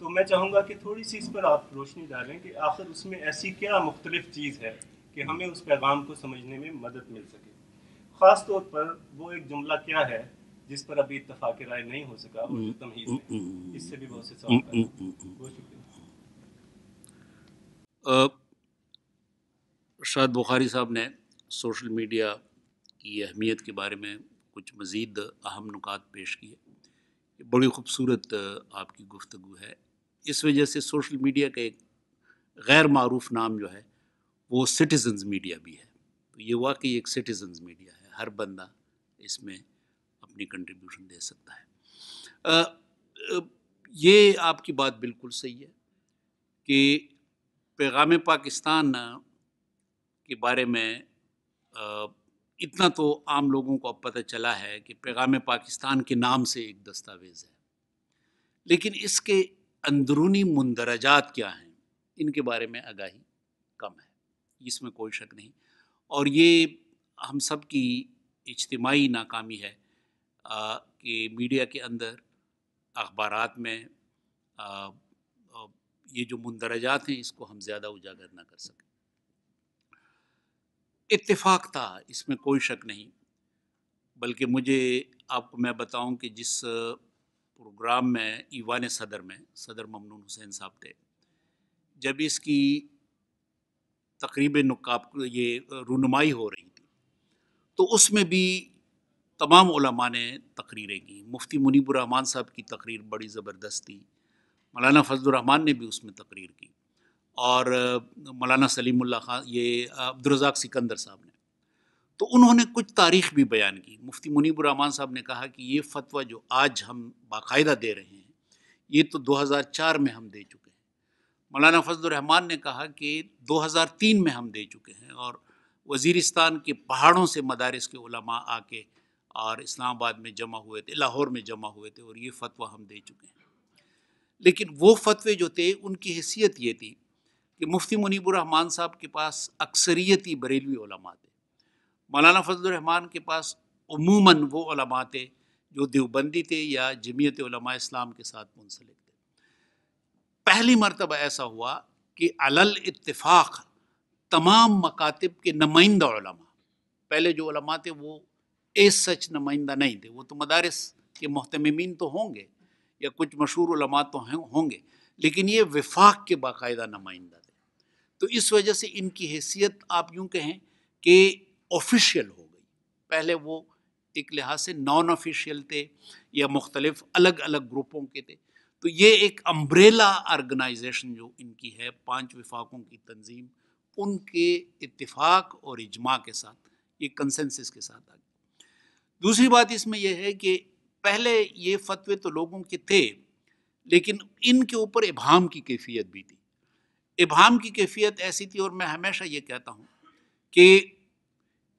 S3: تو میں چاہوں گا کہ تھوڑی سی اس پر آپ روشنی ڈالیں کہ آخر اس میں ایسی کیا مختلف چیز ہے کہ ہمیں اس پیغام کو سمجھنے میں مدد مل سکے، خاص طور پر وہ ایک جملہ کیا ہے جس پر ابھی اتفاق رائے نہیں ہو سکا، اردو تمہید میں۔ اس سے بھی بہت سے سوال کریں۔ بہت شکریہ۔
S2: شاہد بخاری صاحب نے سوشل میڈیا کی اہمیت کے بارے میں کچھ مزید اہم نکات پیش کیے۔ بڑی خوبصورت آپ کی گفتگو ہے۔ اس وجہ سے سوشل میڈیا کا ایک غیر معروف نام جو ہے وہ سٹیزنز میڈیا بھی ہے۔ تو یہ واقعی ایک سٹیزنز میڈیا ہے، ہر بندہ اس میں اپنی کنٹریبیوشن دے سکتا ہے۔ یہ آپ کی بات بالکل صحیح ہے کہ پیغام پاکستان کے بارے میں اتنا تو عام لوگوں کو اب پتہ چلا ہے کہ پیغام پاکستان کے نام سے ایک دستاویز ہے، لیکن اس کے اندرونی مندرجات کیا ہیں ان کے بارے میں آگاہی کم ہے، اس میں کوئی شک نہیں۔ اور یہ ہم سب کی اجتماعی ناکامی ہے کہ میڈیا کے اندر، اخبارات میں یہ جو مندرجات ہیں اس کو ہم زیادہ اجاگر نہ کر سکیں۔ اتفاق تھا، اس میں کوئی شک نہیں، بلکہ مجھے آپ کو میں بتاؤں کہ جس پروگرام میں ایوان صدر میں صدر ممنون حسین صاحب تھے، جب اس کی تقریب نقاب یہ رونمائی ہو رہی تھی تو اس میں بھی تمام علماء نے تقریریں کی۔ مفتی منیب الرحمان صاحب کی تقریر بڑی زبردست تھی، مولانا فضل الرحمان نے بھی اس میں تقریر کی، اور مولانا سلیم اللہ خان، یہ عبدالرزاق سکندر صاحب نے، تو انہوں نے کچھ تاریخ بھی بیان کی۔ مفتی منیب الرحمان صاحب نے کہا کہ یہ فتویٰ جو آج ہم باقاعدہ دے رہے ہیں یہ تو 2004 میں ہم دے چکے ہیں۔ مولانا فضل الرحمان نے کہا کہ 2003 میں ہم دے چکے ہیں، اور وزیرستان کے پہاڑوں سے مدارس کے علماء آ کے اور اسلام آباد میں جمع ہوئے تھے، لاہور میں جمع ہوئے تھے، اور یہ فتویٰ ہم دے چکے ہیں۔ لیکن وہ فتوے جو تھے ان کی حیثیت یہ تھی کہ مفتی منیب الرحمان صاحب کے پاس اکثریتی بریلوی علماء تھے، مولانا فضل الرحمان کے پاس عموماً وہ علماء تھے جو دیوبندی تھے یا جمعیت علماء اسلام کے ساتھ منسلک تھے۔ پہلی مرتبہ ایسا ہوا کہ علل اتفاق تمام مکاتب کے نمائندہ علماء، پہلے جو علماء تھے وہ ایس سچ نمائندہ نہیں تھے، وہ تو مدارس کے محتممین تو ہوں گے یا کچھ مشہور علماء تو ہوں گے، لیکن یہ وفاق کے باقاعدہ نمائندہ تھے۔ تو اس وجہ سے ان کی حیثیت آپ یوں کہیں کہ آفیشیل ہو گئی۔ پہلے وہ ایک لحاظ سے نان آفیشیل تھے یا مختلف الگ الگ گروپوں کے تھے۔ تو یہ ایک امبریلا آرگنائزیشن جو ان کی ہے، 5 وفاقوں کی تنظیم، ان کے اتفاق اور اجماع کے ساتھ، یہ کنسنسس کے ساتھ آ گئی۔ دوسری بات اس میں یہ ہے کہ پہلے یہ فتوے تو لوگوں کے تھے، لیکن ان کے اوپر ابہام کی کیفیت بھی تھی۔ ابہام کی کیفیت ایسی تھی، اور میں ہمیشہ یہ کہتا ہوں کہ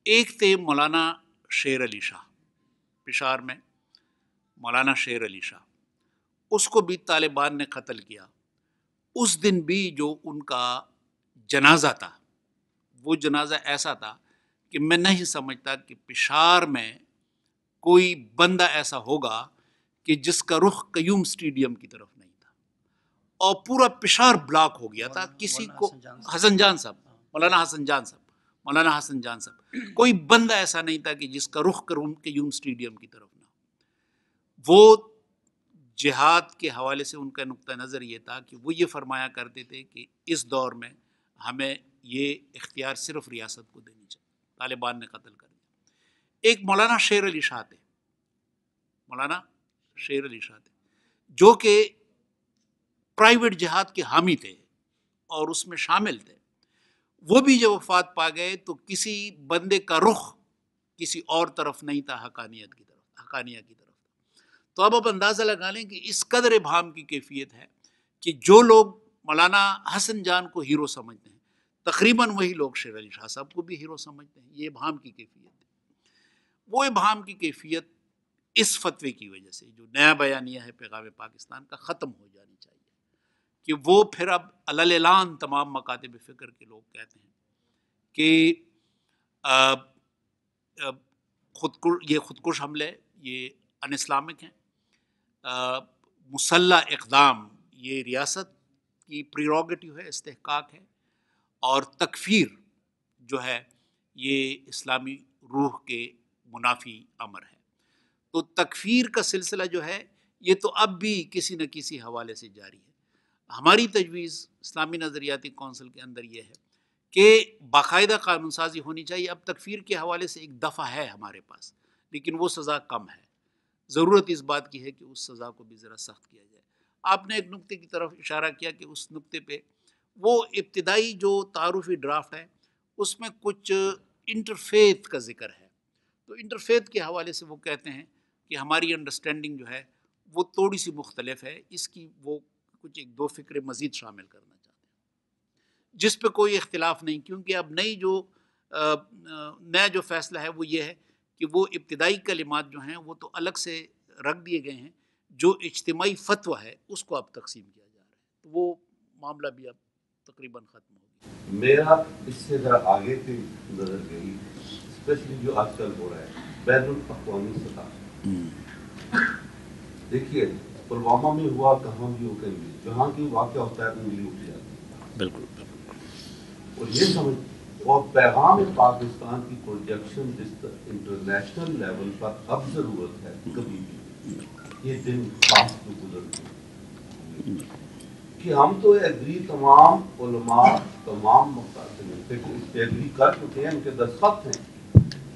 S2: ایک تھے مولانا شیر علی شاہ، پشاور میں مولانا شیر علی شاہ، اس کو بھی طالبان نے قتل کیا۔ اس دن بھی جو ان کا جنازہ تھا، وہ جنازہ ایسا تھا کہ میں نہیں سمجھتا کہ پشاور میں کوئی بندہ ایسا ہوگا کہ جس کا رخ قیوم سٹیڈیم کی طرف نہیں تھا، اور پورا پشاور بلاک ہو گیا تھا۔ کسی کو حسن جان صاحب، مولانا حسن جان صاحب، مولانا حسن جان صاحب، کوئی بندہ ایسا نہیں تھا کہ جس کا رخ قیوم سٹیڈیم کی طرف نہ ہو۔ وہ جہاد کے حوالے سے ان کا نقطہ نظر یہ تھا کہ وہ یہ فرمایا کرتے تھے کہ اس دور میں ہمیں یہ اختیار صرف ریاست کو دینی چاہیے۔ طالبان نے قتل کر دیا۔ ایک مولانا شیر علی شاہ تھے، مولانا شیر علی شاہ تھے، جو کہ پرائیویٹ جہاد کے حامی تھے اور اس میں شامل تھے۔ وہ بھی جب وفات پا گئے تو کسی بندے کا رخ کسی اور طرف نہیں تھا، حقانیت کی طرف، حقانیہ کی طرف۔ تو اب اندازہ لگا لیں کہ اس قدر ابہام کی کیفیت ہے کہ جو لوگ مولانا حسن جان کو ہیرو سمجھتے ہیں، تقریباً وہی لوگ شیر علی شاہ صاحب کو بھی ہیرو سمجھتے ہیں۔ یہ ابہام کی کیفیت ہے۔ وہ ابہام کی کیفیت اس فتوے کی وجہ سے جو نیا بیانیہ ہے پیغام پاکستان کا ختم ہو جانی چاہیے، کہ وہ پھر اب علی اعلان تمام مکاتب فکر کے لوگ کہتے ہیں کہ یہ خودکش حملے یہ ان اسلامک ہیں، مسلح اقدام یہ ریاست کی پریروگیٹو ہے، استحقاق ہے، اور تکفیر جو ہے یہ اسلامی روح کے منافی امر ہے۔ تو تکفیر کا سلسلہ جو ہے یہ تو اب بھی کسی نہ کسی حوالے سے جاری ہے۔ ہماری تجویز اسلامی نظریاتی کونسل کے اندر یہ ہے کہ باقاعدہ قانون سازی ہونی چاہیے۔ اب تکفیر کے حوالے سے ایک دفعہ ہے ہمارے پاس، لیکن وہ سزا کم ہے، ضرورت اس بات کی ہے کہ اس سزا کو بھی ذرا سخت کیا جائے۔ آپ نے ایک نقطے کی طرف اشارہ کیا کہ اس نقطے پہ وہ ابتدائی جو تعارفی ڈرافٹ ہے اس میں کچھ انٹرفیتھ کا ذکر ہے، تو انٹرفیتھ کے حوالے سے وہ کہتے ہیں کہ ہماری انڈرسٹینڈنگ جو ہے وہ تھوڑی سی مختلف ہے، اس کی وہ کچھ ایک دو فکرے مزید شامل کرنا چاہتے ہیں، جس پہ کوئی اختلاف نہیں، کیونکہ اب نیا جو فیصلہ ہے وہ یہ ہے کہ وہ ابتدائی کلمات جو ہیں وہ تو الگ سے رکھ دیے گئے ہیں، جو اجتماعی فتویٰ ہے اس کو اب تقسیم کیا جا رہا ہے، تو وہ معاملہ بھی اب تقریباً ختم ہو گیا۔
S4: میرا اس سے ذرا آگے کی نظر گئی، اسپیشلی جو آج کل ہو رہا ہے بین الاقوامی سطح۔ دیکھیے پلوامہ میں ہوا، کہاں بھی ہو، کہیں بھی جہاں کی واقعہ ہوتا ہے انگلی اٹھ جاتی ہے،
S2: بالکل،
S4: اور یہ سمجھ اور پیغام پاکستان کی پروجیکشن جس انٹرنیشنل لیول پر اب ضرورت ہے، کبھی بھی یہ دن خاص کو گزر گئے کہ ہم تو ایگری تمام علماء تمام مقاصد ایگری کر چکے ہیں، ان کے دستخط ہیں،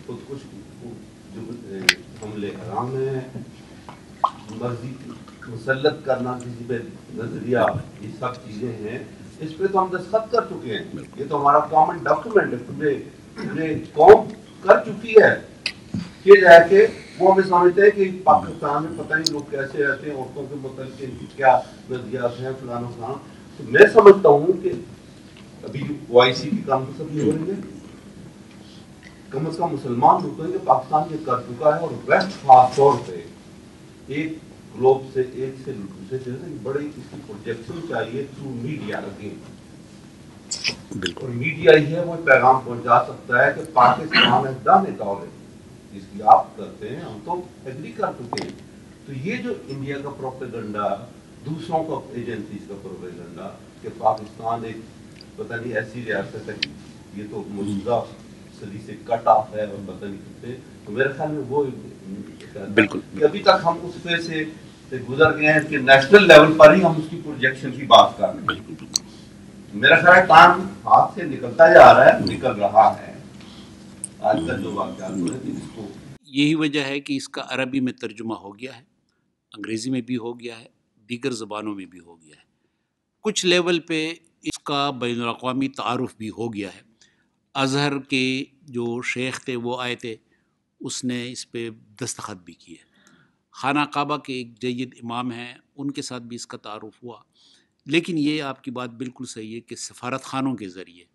S4: خودکش جو حملے حرام ہیں، مرضی مسلط کرنا کسی پہ نظریہ، یہ سب چیزیں ہیں، اس پہ تو ہم دستخط کر چکے ہیں، یہ تو ہمارا کامن ڈاکومنٹ ہے، پورے قوم کر چکی ہے، کہ جا کے وہ ہمیں سمجھتے ہیں کہ پاکستان میں پتہ نہیں لوگ کیسے رہتے ہیں، عورتوں کے متعلق ان کی کیا نظریات ہیں، فلانا فلانا۔ تو میں سمجھتا ہوں کہ ابھی او آئی سی کی کانفرنس ابھی ہو رہی ہے، کم از کم مسلمان ملکوں کہ پاکستان یہ کر چکا ہے، اور ویسٹ خاص طور پہ ایک گلوب سے ایک سے دوسرے سے بڑی اس کی پروجیکشن چاہیے تھرو میڈیا اگین، اور میڈیا ہی ہے وہ پیغام پہنچا سکتا ہے کہ Pakistan is done it already, جس کی آپ کرتے ہیں ہم تو ایگری کر چکے ہیں۔ تو یہ جو انڈیا کا پروپیگنڈا، دوسروں کا ایجنسیز کا پروپیگنڈا کہ پاکستان ایک پتہ نہیں ایسی ریاست ہے، یہ تو موجودہ صدی سے کٹ آف ہے اور پتہ نہیں کتنے، تو میرے خیال میں وہ
S2: بالکل
S4: کہ ابھی تک ہم اس پہ سے گزر گئے ہیں کہ نیشنل لیول پر ہی ہم اس کی پروجیکشن کی بات کر رہے ہیں۔ میرا خیال ہے ٹائم ہاتھ سے نکلتا جا رہا ہے، نکل رہا ہے، آج کل جو واقعات ہو رہے ہیں اس کو۔
S2: یہی وجہ ہے کہ اس کا عربی میں ترجمہ ہو گیا ہے، انگریزی میں بھی ہو گیا ہے، دیگر زبانوں میں بھی ہو گیا ہے، کچھ لیول پہ اس کا بین الاقوامی تعارف بھی ہو گیا ہے۔ ازہر کے جو شیخ تھے وہ آئے تھے، اس نے اس پہ دستخط بھی کیے، خانہ کعبہ کے ایک جید امام ہیں، ان کے ساتھ بھی اس کا تعارف ہوا، لیکن یہ آپ کی بات بالکل صحیح ہے کہ سفارت خانوں کے ذریعے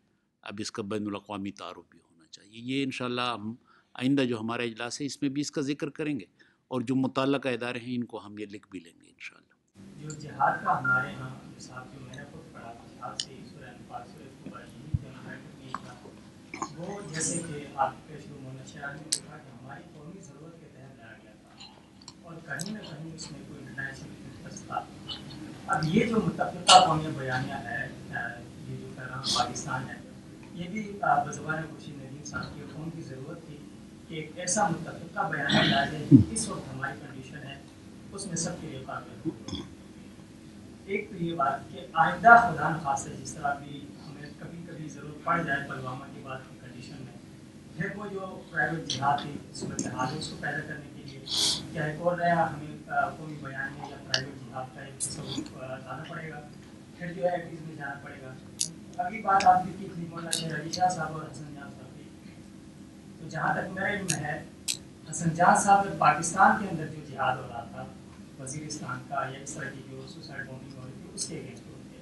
S2: اب اس کا بین الاقوامی تعارف بھی ہونا چاہیے۔ یہ انشاءاللہ ہم آئندہ جو ہمارا اجلاس ہے اس میں بھی اس کا ذکر کریں گے، اور جو متعلقہ ادارے ہیں ان کو ہم یہ لکھ بھی لیں گے انشاءاللہ۔
S5: جو جہاد کا ہمارے ہاں صاحب جو میں نے خود پڑھا جہاد سے سورہ انفال سے وہ جیسے کہ آپ کے شروع محمد شہرانی نے کہا کہ ہماری قومی ضرورت کے تحت لایا گیا تھا، اور کہیں نہ کہیں اس میں کوئی انٹرنیشنل انٹرسٹ تھا۔ اب یہ جو متفقہ قومی بیانیہ ہے، یہ جو پیغام پاکستان ہے، یہ بھی بزبان خورشید ندیم صاحب کی قوم کی ضرورت تھی کہ ایک ایسا متفقہ بیانیہ لایا جائے جو اس وقت ہماری کنڈیشن ہے اس میں سب کے لیے قابل ہو۔ ایک تو یہ بات کہ آئندہ خدا نخواستہ جس طرح بھی ہمیں کبھی کبھی ضرورت پڑ جائے پلوامہ کی بات کی کنڈیشن میں، پھر وہ جو پرائیویٹ جہاد کی صورتحال ہے اس کو پیدا کرنے کے لیے کیا ایک اور نیا ہمیں قومی بیانیہ یا پرائیویٹ جہاد کا ایک تصور لانا پڑے گا، پھر جو ہے اس میں جانا پڑے گا۔ اگلی بات آپ کی تھی مولانا شیر علی شاہ صاحب اور حسن جان صاحب کی، تو جہاں تک میرا علم ہے حسن جان صاحب پاکستان کے اندر جو جہاد ہو رہا تھا وزیرستان کا یا اس طرح کی جو سوسائڈ بومبنگ ہو رہی تھی اس کے اگینسٹ ہوتے،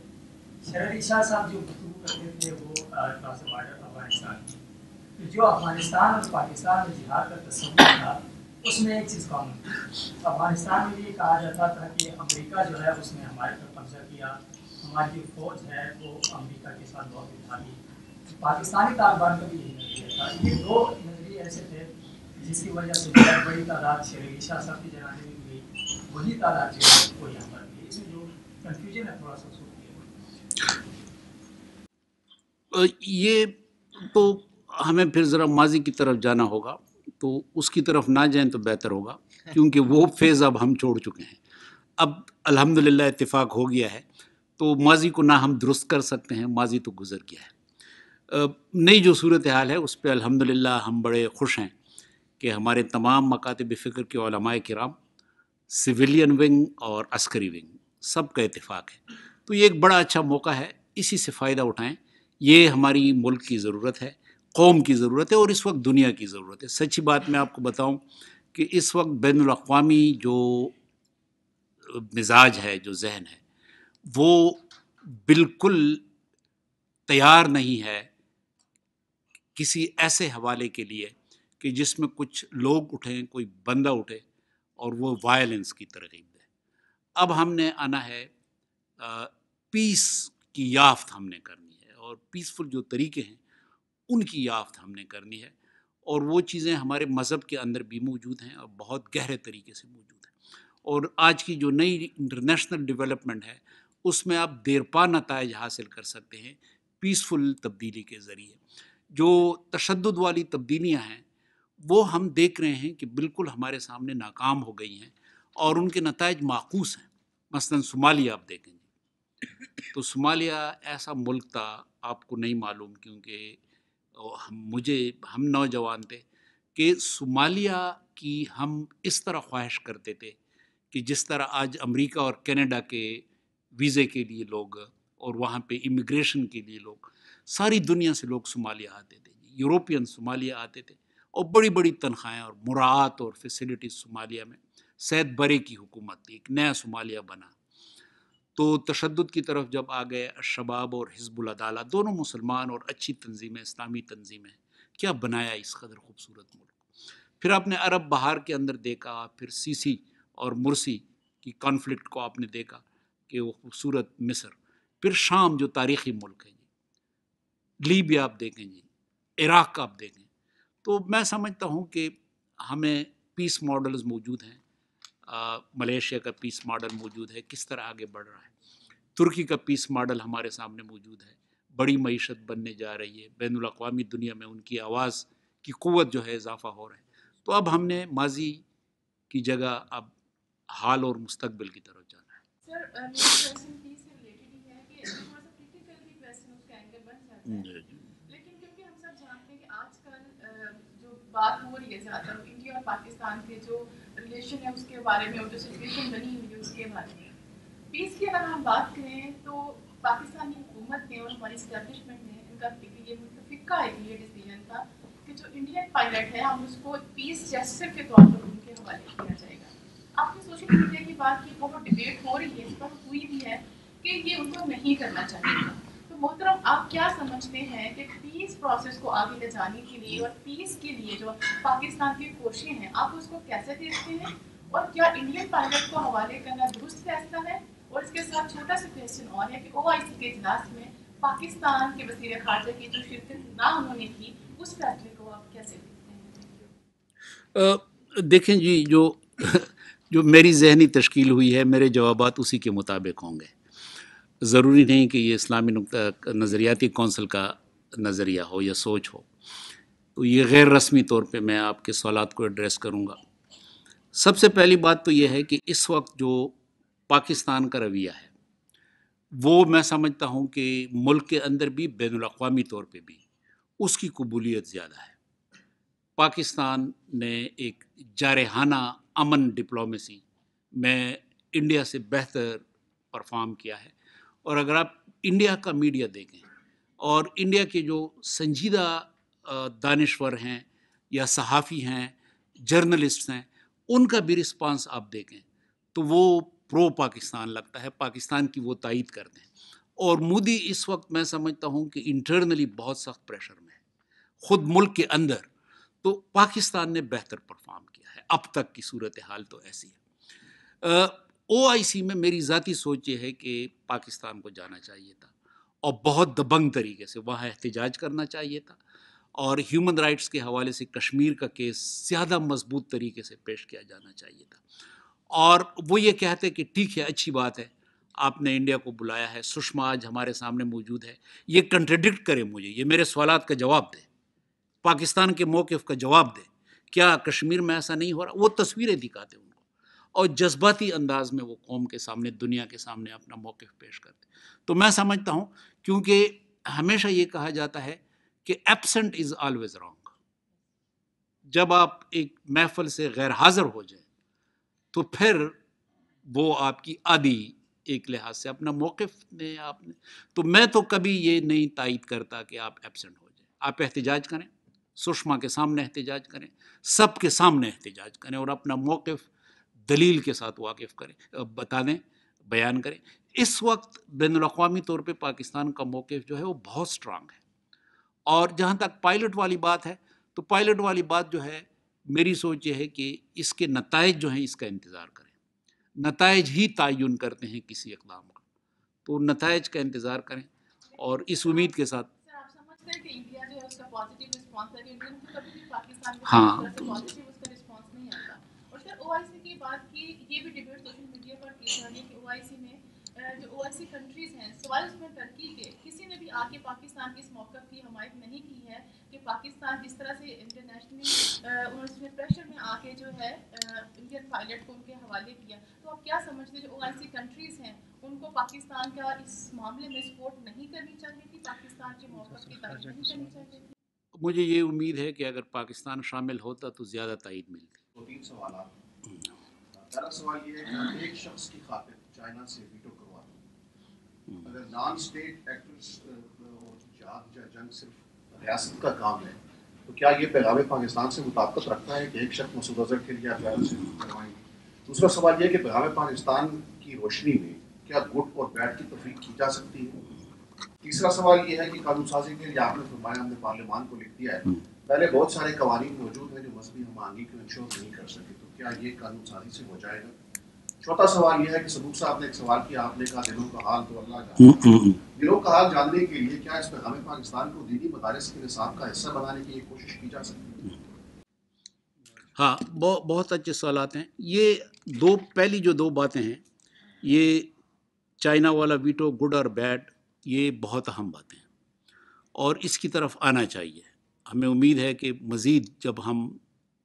S5: شیر علی شاہ صاحب جو گفتگو کرتے تھے وہ کراس بارڈر افغانستان کی، حسن جان صاحب جو گفتگو کرتے تھے وہ پاکستان کے اگینسٹ ہوتے۔ تو جہاں تک میرا علم ہے حسن جان صاحب پاکستان کے اندر جو جہاد ہو رہا تھا وزیرستان کا یا اس طرح کی جو سوسائڈ بومبنگ ہو رہی تھی اس کے اگینسٹ ہوتے۔ شیر علی شاہ صاحب جو گفتگو کرتے تھے وہ جو افغانستان اور پاکستان میں جہاد کا تصور تھا اس میں ایک چیز کامن تھی. افغانستان میں یہ کہا جاتا تھا کہ امریکہ جو ہے اس نے ہمارے پر قبضہ کیا, ہماری جو فوج ہے وہ امریکہ کے ساتھ بہت اٹھا لی. پاکستانی طالبان کا بھی یہی نظریہ تھا. یہ دو نظریے ایسے تھے جس کی وجہ سے بہت بڑی تعداد شیخ شاہ صاحب کی جنازے میں بھی گئی, وہی تعداد جو ہے وہ یہاں پر بھی. اس میں جو کنفیوژن ہے تھوڑا سا اس کو
S2: یہ تو ہمیں پھر ذرا ماضی کی طرف جانا ہوگا, تو اس کی طرف نہ جائیں تو بہتر ہوگا, کیونکہ وہ فیز اب ہم چھوڑ چکے ہیں. اب الحمدللہ اتفاق ہو گیا ہے, تو ماضی کو نہ ہم درست کر سکتے ہیں, ماضی تو گزر گیا ہے. نئی جو صورتحال ہے اس پہ الحمدللہ ہم بڑے خوش ہیں کہ ہمارے تمام مکاتب فکر کے علماء کرام, سویلین ونگ اور عسکری ونگ, سب کا اتفاق ہے. تو یہ ایک بڑا اچھا موقع ہے, اسی سے فائدہ اٹھائیں. یہ ہماری ملک کی ضرورت ہے, قوم کی ضرورت ہے, اور اس وقت دنیا کی ضرورت ہے. سچی بات میں آپ کو بتاؤں کہ اس وقت بین الاقوامی جو مزاج ہے, جو ذہن ہے, وہ بالکل تیار نہیں ہے کسی ایسے حوالے کے لیے کہ جس میں کچھ لوگ اٹھیں, کوئی بندہ اٹھے اور وہ وائلنس کی ترغیب دے. اب ہم نے آنا ہے, پیس کی یافت ہم نے کرنی ہے, اور پیسفل جو طریقے ہیں ان کی یافت ہم نے کرنی ہے, اور وہ چیزیں ہمارے مذہب کے اندر بھی موجود ہیں اور بہت گہرے طریقے سے موجود ہیں. اور آج کی جو نئی انٹرنیشنل ڈیولپمنٹ ہے اس میں آپ دیرپا نتائج حاصل کر سکتے ہیں پیسفل تبدیلی کے ذریعے. جو تشدد والی تبدیلیاں ہیں وہ ہم دیکھ رہے ہیں کہ بالکل ہمارے سامنے ناکام ہو گئی ہیں, اور ان کے نتائج معکوس ہیں. مثلاً صومالیہ آپ دیکھیں گے, تو صومالیہ ایسا ملک تھا, آپ کو نہیں معلوم کیونکہ ہم نوجوان تھے, کہ صومالیہ کی ہم اس طرح خواہش کرتے تھے کہ جس طرح آج امریکہ اور کینیڈا کے ویزے کے لیے لوگ, اور وہاں پہ امیگریشن کے لیے لوگ, ساری دنیا سے لوگ صومالیہ آتے تھے, یوروپین صومالیہ آتے تھے, اور بڑی بڑی تنخواہیں اور مراعات اور فیسلٹیز صومالیہ میں. سید برے کی حکومت تھی, ایک نیا صومالیہ بنا. تو تشدد کی طرف جب آ گئے, الشباب اور حزب العدالہ دونوں مسلمان اور اچھی تنظیمیں, اسلامی تنظیمیں, کیا بنایا اس قدر خوبصورت ملک. پھر آپ نے عرب بہار کے اندر دیکھا, پھر سیسی اور مرسی کی کانفلکٹ کو آپ نے دیکھا کہ وہ خوبصورت مصر, پھر شام جو تاریخی ملک ہے جی, لیبیا آپ دیکھیں جی, عراق آپ دیکھیں. تو میں سمجھتا ہوں کہ ہمیں پیس ماڈلز موجود ہیں. ملیشیا کا پیس ماڈل موجود ہے, کس طرح آگے بڑھ رہا ہے. ترکی کا پیس ماڈل ہمارے سامنے موجود ہے, بڑی معیشت بننے جا رہی ہے, بین الاقوامی دنیا میں ان کی آواز کی قوت جو ہے اضافہ ہو رہا ہے. تو اب ہم نے ماضی کی جگہ اب حال اور مستقبل کی طرف جانا ہے.
S6: سر میرا کویشچن پیس سے ریلیٹڈ ہی ہے کہ تھوڑا سا کریٹیکل بھی کویشچن اس کا اینگل بن جاتا ہے, لیکن کیونکہ ہم سب جانتے ہیں کہ آج کل جو بات ہو رہی ہے زیادہ انڈیا اور پاکستان کے جو ریلیشن ہے اس کے بارے میں, اور جو سچویشن بنی ہوئی ہے اس کے بارے میں. پیس کی اگر ہم بات کریں تو پاکستانی حکومت نے اور ہماری اسٹیبلشمنٹ نے ان کا یہ متفقہ ایک یہ ڈیسیجن تھا کہ جو انڈین پائلٹ ہے ہم اس کو پیس جسٹر کے طور پر ان کے حوالے کیا جائے گا. آپ نے سوشل میڈیا کی بات کی, بہت ڈبیٹ ہو رہی ہے, اس پر ہوئی بھی ہے کہ یہ ان کو نہیں کرنا چاہیے تھا. تو محترم آپ کیا سمجھتے ہیں کہ پیس پروسیس کو آگے لے جانے کے لیے اور پیس کے لیے جو پاکستان کی کوششیں ہیں آپ اس کو کیسے دیکھتے ہیں, اور کیا انڈین پائلٹ کو حوالے کرنا درست فیصلہ ہے؟ اور اس کے ساتھ چھوٹا سا کویشچن اور ہے کہ او آئی سی کے اجلاس میں پاکستان کے وزیر خارجہ کی جو شرکت نہ انہوں نے کی, اس فیصلے کو آپ کیسے دیکھتے ہیں؟
S2: دیکھیں جی, جو میری ذہنی تشکیل ہوئی ہے, میرے جوابات اسی کے مطابق ہوں گے. ضروری نہیں کہ یہ اسلامی نظریاتی کونسل کا نظریہ ہو یا سوچ ہو. تو یہ غیر رسمی طور پہ میں آپ کے سوالات کو ایڈریس کروں گا. سب سے پہلی بات تو یہ ہے کہ اس وقت جو پاکستان کا رویہ ہے وہ میں سمجھتا ہوں کہ ملک کے اندر بھی بین الاقوامی طور پہ بھی اس کی قبولیت زیادہ ہے. پاکستان نے ایک جارحانہ امن ڈپلومیسی میں انڈیا سے بہتر پرفارم کیا ہے. اور اگر آپ انڈیا کا میڈیا دیکھیں اور انڈیا کے جو سنجیدہ دانشور ہیں یا صحافی ہیں, جرنلسٹ ہیں, ان کا بھی رسپانس آپ دیکھیں تو وہ پرو پاکستان لگتا ہے, پاکستان کی وہ تائید کرتے ہیں. اور مودی اس وقت میں سمجھتا ہوں کہ انٹرنلی بہت سخت پریشر میں ہے, خود ملک کے اندر، تو پاکستان نے بہتر پرفارم کیا ہے. اب تک کی صورتحال تو ایسی ہے. OIC میں میری ذاتی سوچ یہ ہے کہ پاکستان کو جانا چاہیے تھا اور بہت دبنگ طریقے سے وہاں احتجاج کرنا چاہیے تھا، اور ہیومن رائٹس کے حوالے سے کشمیر کا کیس زیادہ مضبوط طریقے سے پیش کیا جانا چاہیے تھا. اور وہ یہ کہتے کہ ٹھیک ہے، اچھی بات ہے، آپ نے انڈیا کو بلایا ہے، سشما آج ہمارے سامنے موجود ہے، یہ کنٹریڈکٹ کرے مجھے، یہ میرے سوالات کا جواب دے، پاکستان کے موقف کا جواب دے. کیا کشمیر میں ایسا نہیں ہو رہا؟ وہ تصویریں دکھاتے ان کو، اور جذباتی انداز میں وہ قوم کے سامنے، دنیا کے سامنے اپنا موقف پیش کرتے. تو میں سمجھتا ہوں، کیونکہ ہمیشہ یہ کہا جاتا ہے کہ ایبسنٹ از آلویز رانگ. جب آپ ایک محفل سے غیر حاضر ہو جائیں تو پھر وہ آپ کی آدھی ایک لحاظ سے اپنا موقف میں آپ نے. تو میں تو کبھی یہ نہیں تائید کرتا کہ آپ ایبسنٹ ہو جائیں. آپ احتجاج کریں، سشما کے سامنے احتجاج کریں، سب کے سامنے احتجاج کریں، اور اپنا موقف دلیل کے ساتھ واقف کریں، بتا دیں، بیان کریں. اس وقت بین الاقوامی طور پہ پاکستان کا موقف جو ہے وہ بہت سٹرانگ ہے. اور جہاں تک پائلٹ والی بات ہے، تو پائلٹ والی بات جو ہے، میری سوچ یہ ہے کہ اس کے نتائج جو ہیں اس کا انتظار کریں. نتائج ہی تعین کرتے ہیں کسی اقدام کا، تو نتائج کا انتظار کریں اور اس امید کے ساتھ.
S6: سر آپ سمجھتے ہیں کہ انڈیا جو ہے اس کا پازیٹیو رسپانس ہے، کہ انڈیا کو کبھی بھی پاکستان کو
S2: ہاں.
S6: اس طرح سے پازیٹیو اس کا رسپانس نہیں آتا. اور سر OIC کی بات کی، یہ بھی ڈیبیٹ سوشل میڈیا پر کی جا رہی ہے کہ OIC میں جو OIC کنٹریز ہیں سوائے اس میں ترکی کے، کسی نے بھی آ کے پاکستان کے اس موقف کی حمایت نہیں کی ہے کہ پاکستان جس طرح سے انٹرنیشنلی انہوں نے پریشر میں آ کے جو ہے انڈین پائلٹ کو ان کے حوالے کیا. تو آپ کیا سمجھتے ہیں جو OIC کنٹریز ہیں ان کو پاکستان کا اس معاملے میں سپورٹ نہیں کرنی چاہیے تھی، پاکستان کے موقف کی تائید نہیں کرنی چاہیے تھی؟
S2: مجھے یہ امید ہے کہ اگر پاکستان شامل ہوتا تو زیادہ تائید ملتی.
S7: 2-3 سوالات. پہلا سوال یہ ہے کہ ایک شخص کی خاطر چائنا سے ویٹو کروا دوں. اگر نان اسٹیٹ ایکٹرز جہاد یا جنگ صرف ریاست کا کام ہے تو کیا یہ پیغام پاکستان سے مطابقت رکھتا ہے کہ ایک شخص مسعود اظہر کے لیے آپ چائنا سے کروائیں گے؟ دوسرا سوال یہ ہے کہ پیغام پاکستان کی روشنی میں کیا گڈ اور بیڈ کی تفریق کی جا سکتی ہے؟ تیسرا سوال یہ ہے کہ قانون سازی کے لیے آپ نے فرمایا ہم نے پارلیمان کو لکھ دیا ہے، پہلے بہت سارے قوانین موجود ہیں جو مذہبی ہمآہنگی کو انشور نہیں کر سکے، تو کیا یہ قانون سازی سے ہو جائے گا؟ چوتھا سوال یہ ہے کہ صدوق صاحب نے ایک سوال کیا، آپ نے کہا دلوں کا حال تو اللہ جانتا ہے. دلوں کا حال جاننے کے لیے کیا اس پیغام پاکستان کو دینی مدارس کے نصاب کا حصہ بنانے کی ایک کوشش کی جا سکتی ہے؟
S2: ہاں، بہت اچھے سوالات ہیں. یہ پہلی جو دو باتیں ہیں، یہ چائنا والا ویٹو، گڈ اور بیڈ، یہ بہت اہم باتیں ہیں اور اس کی طرف آنا چاہیے. ہمیں امید ہے کہ مزید جب ہم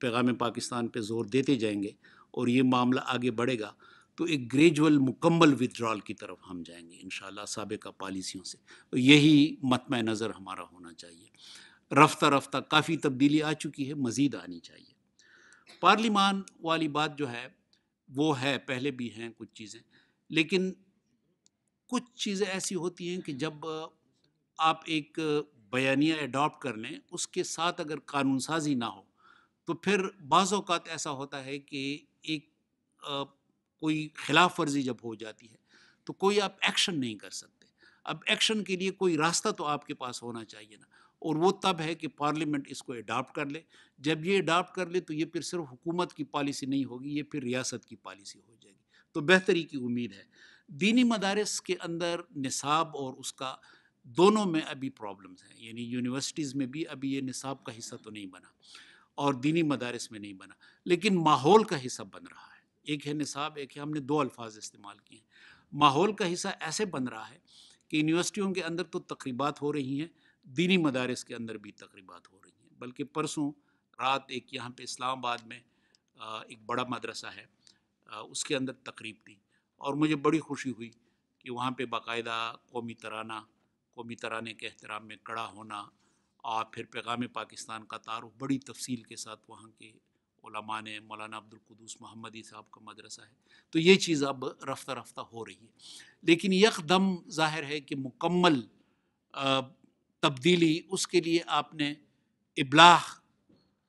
S2: پیغام پاکستان پہ زور دیتے جائیں گے اور یہ معاملہ آگے بڑھے گا تو ایک گریجول مکمل ودرال کی طرف ہم جائیں گے انشاءاللہ سابقہ پالیسیوں سے. یہی مطمع نظر ہمارا ہونا چاہیے. رفتہ رفتہ کافی تبدیلی آ چکی ہے، مزید آنی چاہیے. پارلیمان والی بات جو ہے وہ ہے، پہلے بھی ہیں کچھ چیزیں، لیکن کچھ چیزیں ایسی ہوتی ہیں کہ جب آپ ایک بیانیہ اڈاپٹ کر لیں، اس کے ساتھ اگر قانون سازی نہ ہو تو پھر بعض اوقات ایسا ہوتا ہے کہ ایک کوئی خلاف ورزی جب ہو جاتی ہے تو کوئی آپ ایکشن نہیں کر سکتے. اب ایکشن کے لیے کوئی راستہ تو آپ کے پاس ہونا چاہیے نا، اور وہ تب ہے کہ پارلیمنٹ اس کو اڈاپٹ کر لے. جب یہ اڈاپٹ کر لے تو یہ پھر صرف حکومت کی پالیسی نہیں ہوگی، یہ پھر ریاست کی پالیسی ہو جائے گی. تو بہتری کی امید ہے. دینی مدارس کے اندر نصاب اور اس کا دونوں میں ابھی پرابلمز ہیں، یعنی یونیورسٹیز میں بھی ابھی یہ نصاب کا حصہ تو نہیں بنا اور دینی مدارس میں نہیں بنا، لیکن ماحول کا حصہ بن رہا ہے. ایک ہے نصاب، ایک ہے، ہم نے دو الفاظ استعمال کیے ہیں. ماحول کا حصہ ایسے بن رہا ہے کہ یونیورسٹیوں کے اندر تو تقریبات ہو رہی ہیں، دینی مدارس کے اندر بھی تقریبات ہو رہی ہیں. بلکہ پرسوں رات ایک یہاں پہ اسلام آباد میں ایک بڑا مدرسہ ہے، اس کے اندر تقریب تھی اور مجھے بڑی خوشی ہوئی کہ وہاں پہ باقاعدہ قومی ترانے کے احترام میں کھڑا ہونا اور پھر پیغام پاکستان کا تعارف بڑی تفصیل کے ساتھ وہاں کے علماء نے. مولانا عبدالقدوس محمدی صاحب کا مدرسہ ہے. تو یہ چیز اب رفتہ رفتہ ہو رہی ہے، لیکن یکدم ظاہر ہے کہ مکمل تبدیلی اس کے لیے آپ نے ابلاغ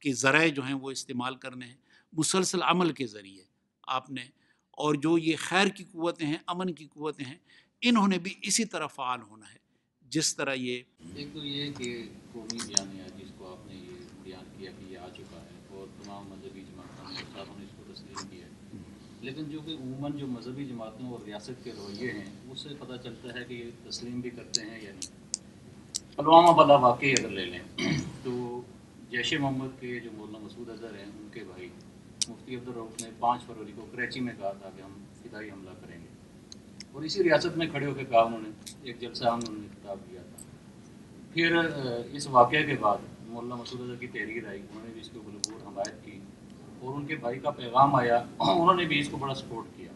S2: کے ذرائع جو ہیں وہ استعمال کرنے ہیں، مسلسل عمل کے ذریعے آپ نے، اور جو یہ خیر کی قوتیں ہیں، امن کی قوتیں ہیں، انہوں نے بھی اسی طرح فعال ہونا ہے جس طرح یہ.
S8: ایک تو یہ کہ قومی بیانیہ جس کو آپ کیا کہ یہ آ چکا ہے اور تمام مذہبی جماعتوں نے استادوں نے اس کو تسلیم کیا ہے، لیکن جو کہ عموماً جو مذہبی جماعتوں اور ریاست کے رویے ہیں اس سے پتہ چلتا ہے کہ یہ تسلیم بھی کرتے ہیں یا نہیں۔ پلوامہ والا واقعی اگر لے لیں تو جیش محمد کے جو مولانا مسعود اظہر ہیں ان کے بھائی مفتی عبدالرؤف نے 5 فروری کو کراچی میں کہا تھا کہ ہم فدائی حملہ کریں گے، اور اسی ریاست میں کھڑے ہو کے کہا انہوں نے، ایک جلسہ انہوں نے خطاب دیا تھا۔ پھر اس واقعے کے بعد مولانا مسعود اظہر کی تحریر آئی، انہوں نے بھی اس کو بھرپور حمایت کی، اور ان کے بھائی کا پیغام آیا، انہوں نے بھی اس کو بڑا سپورٹ کیا۔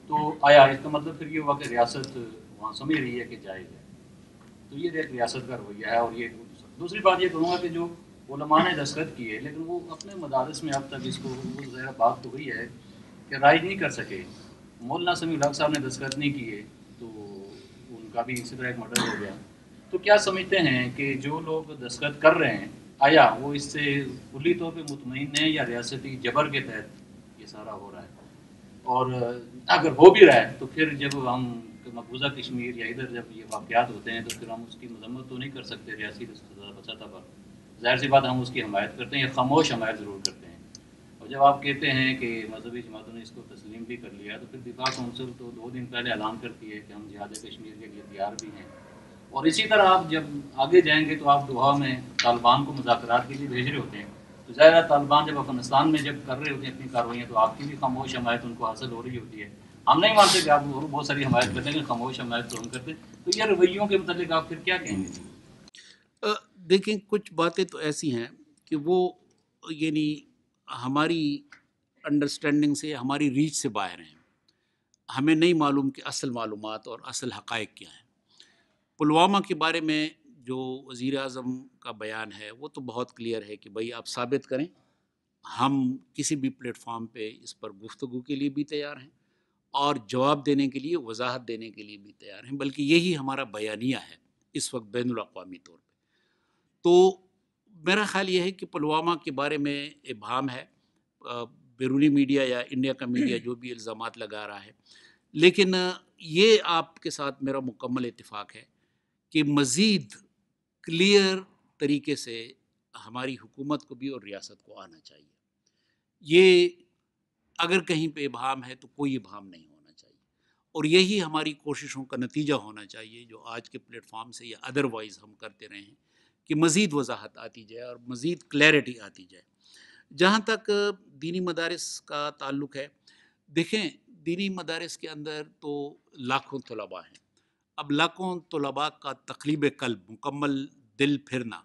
S8: تو آیا اس کا مطلب پھر یہ ہوا کہ ریاست وہاں سمجھ رہی ہے کہ جائز ہے، تو یہ ایک ریاست کا رویہ ہے۔ اور یہ دوسری بات یہ کروں گا کہ جو علماء نے دستخط کیے لیکن وہ اپنے مدارس میں اب تک اس کو، وہ ظاہر بات تو ہوئی ہے کہ رائج نہیں کر سکے، مولانا سمیع الحق صاحب نے دستخط نہیں کیے تو ان کا بھی اسی طرح ایک مرڈر ہو گیا۔ تو کیا سمجھتے ہیں کہ جو لوگ دستخط کر رہے ہیں آیا وہ اس سے کلی طور پہ مطمئن ہیں یا ریاستی جبر کے تحت یہ سارا ہو رہا ہے؟ اور اگر ہو بھی رہا ہے تو پھر جب ہم مقبوضہ کشمیر یا ادھر جب یہ واقعات ہوتے ہیں تو پھر ہم اس کی مذمت تو نہیں کر سکتے ریاستی سطح پر، ظاہر سی بات ہم اس کی حمایت کرتے ہیں یا خاموش حمایت ضرور کرتے ہیں۔ اور جب آپ کہتے ہیں کہ مذہبی جماعتوں نے اس کو تسلیم بھی کر لیا تو پھر دفاع کونسل تو 2 دن پہلے اعلان کرتی ہے کہ ہم جہاد کشمیر کے لیے تیار بھی ہیں، اور اسی طرح آپ جب آگے جائیں گے تو آپ دوحہ میں طالبان کو مذاکرات کے لیے بھیج رہے ہوتے ہیں، تو ظاہر ہے طالبان جب افغانستان میں جب کر رہے ہوتے ہیں اپنی کارروائیاں تو آپ کی بھی خاموش حمایت ان کو حاصل ہو رہی ہوتی ہے۔ ہم نہیں مانتے کہ آپ بہت ساری حمایت کرتے ہیں لیکن خاموش حمایت تو ہم کرتے ہیں۔ تو یہ رویوں کے متعلق آپ پھر کیا کہیں گے؟
S2: دیکھیں کچھ باتیں تو ایسی ہیں کہ وہ یعنی ہماری انڈرسٹینڈنگ سے، ہماری ریچ سے باہر ہیں، ہمیں نہیں معلوم کہ اصل معلومات اور اصل حقائق کیا ہیں۔ پلوامہ کے بارے میں جو وزیر اعظم کا بیان ہے وہ تو بہت کلیئر ہے کہ بھائی آپ ثابت کریں، ہم کسی بھی پلیٹ فارم پہ اس پر گفتگو کے لیے بھی تیار ہیں اور جواب دینے کے لیے، وضاحت دینے کے لیے بھی تیار ہیں، بلکہ یہی ہمارا بیانیہ ہے اس وقت بین الاقوامی طور پہ۔ تو میرا خیال یہ ہے کہ پلوامہ کے بارے میں ابہام ہے، بیرونی میڈیا یا انڈیا کا میڈیا جو بھی الزامات لگا رہا ہے، لیکن یہ آپ کے ساتھ میرا مکمل اتفاق ہے کہ مزید کلیئر طریقے سے ہماری حکومت کو بھی اور ریاست کو آنا چاہیے۔ یہ اگر کہیں پہ ابہام ہے تو کوئی ابہام نہیں ہونا چاہیے، اور یہی ہماری کوششوں کا نتیجہ ہونا چاہیے جو آج کے پلیٹ فارم سے یا ادروائز ہم کرتے رہے ہیں کہ مزید وضاحت آتی جائے اور مزید کلیئرٹی آتی جائے۔ جہاں تک دینی مدارس کا تعلق ہے، دیکھیں دینی مدارس کے اندر تو لاکھوں طلباء ہیں، اب لاکھوں طلباء کا تقلیب قلب، مکمل دل پھرنا،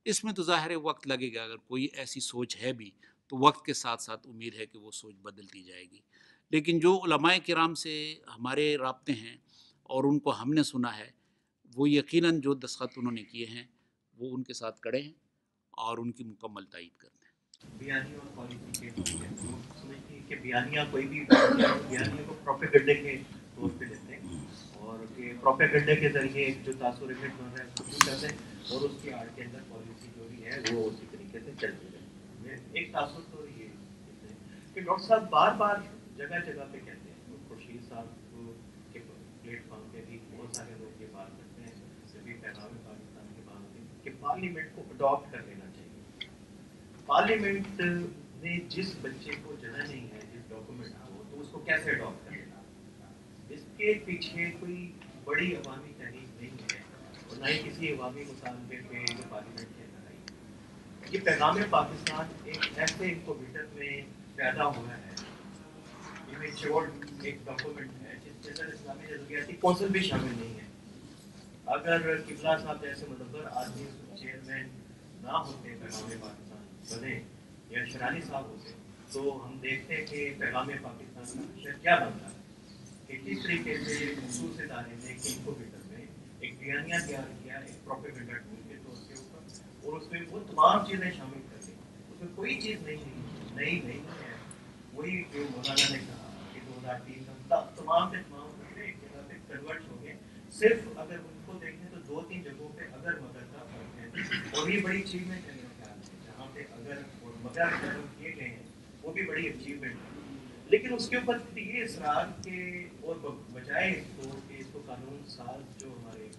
S2: اس میں تو ظاہر وقت لگے گا۔ اگر کوئی ایسی سوچ ہے بھی تو وقت کے ساتھ ساتھ امید ہے کہ وہ سوچ بدلتی جائے گی۔ لیکن جو علماء کرام سے ہمارے رابطے ہیں اور ان کو ہم نے سنا ہے، وہ یقیناً جو دستخط انہوں نے کیے ہیں وہ ان کے ساتھ کڑے ہیں اور ان کی مکمل تائید کرتے ہیں۔
S9: بیانیہ اور پالیسی کے سمجھتی ہیں کہ بیانیہ کوئی بھی بیانیہ کو پروپیگنڈے کے طور پہ لیتے ہیں اور کہ پروپیگنڈے کے ذریعے ایک جو تاثر افیکٹ ہو رہا ہے اس کو کرتے ہیں اور اس کی آڑ کے اندر پالیسی جو بھی ہے وہ اسی طریقے سے چلتی ہے۔ ایک تاثر تو یہ کہ ڈاکٹر صاحب بار بار جگہ جگہ پہ کہتے ہیں، خورشید صاحب کے پلیٹ فارم پہ بھی بہت سارے لوگ یہ بات کرتے ہیں، سبھی پیغام پاکستان کے بات کہ پارلیمنٹ کو اڈاپٹ کر لینا چاہیے۔ پارلیمنٹ نے جس بچے کو جنا نہیں ہے جس ڈاکومنٹ کو، تو اس کو کیسے اڈاپٹ کرے گا؟ اس کے پیچھے کوئی بڑی عوامی تحریک نہیں ہے اور نہ ہی کسی عوامی مطالبے پہ جو پارلیمنٹ کے اندر آئی۔ یہ پیغام پاکستان ایک ایسے انکوبیٹر میں پیدا ہوا ہے، ایک ڈاکومنٹ ہے جس کے اندر اسلامی نظریاتی کونسل بھی شامل نہیں ہے۔ اگر قبلہ صاحب جیسے مدبر آدمی چیئرمین نہ ہوتے، پیغام پاکستان بنے یا شرانی صاحب ہوتے، تو ہم دیکھتے کہ پیغام پاکستان کا نقشہ کیا بنتا ہے کہ کس طریقے سے مخصوص ادارے نے ایک انکوبیٹر میں ایک بیانیہ تیار کیا ایک پروپیگنڈا ٹول کے طور کے اوپر، اور اس میں وہ تمام چیزیں شامل کر دی۔ اس میں کوئی چیز نئی نہیں ہے۔ وہی جو مولانا نے کہا کہ 2003 تک تمام کے تمام خطرے ایک جگہ پہ کنورٹ ہو گئے۔ صرف اگر ان کو دیکھیں تو 2-3 جگہوں پہ اگر مگر کا فرق ہے، اور یہ بڑی اچیومنٹ ہے میرے خیال سے، جہاں پہ اگر اور مگر ڈیولپ کیے گئے ہیں وہ بھی بڑی اچیومنٹ ہے۔ لیکن اس کے اوپر یہ اصرار کے اور بجائے اس کو کہ اس کو قانون ساز جو ہمارے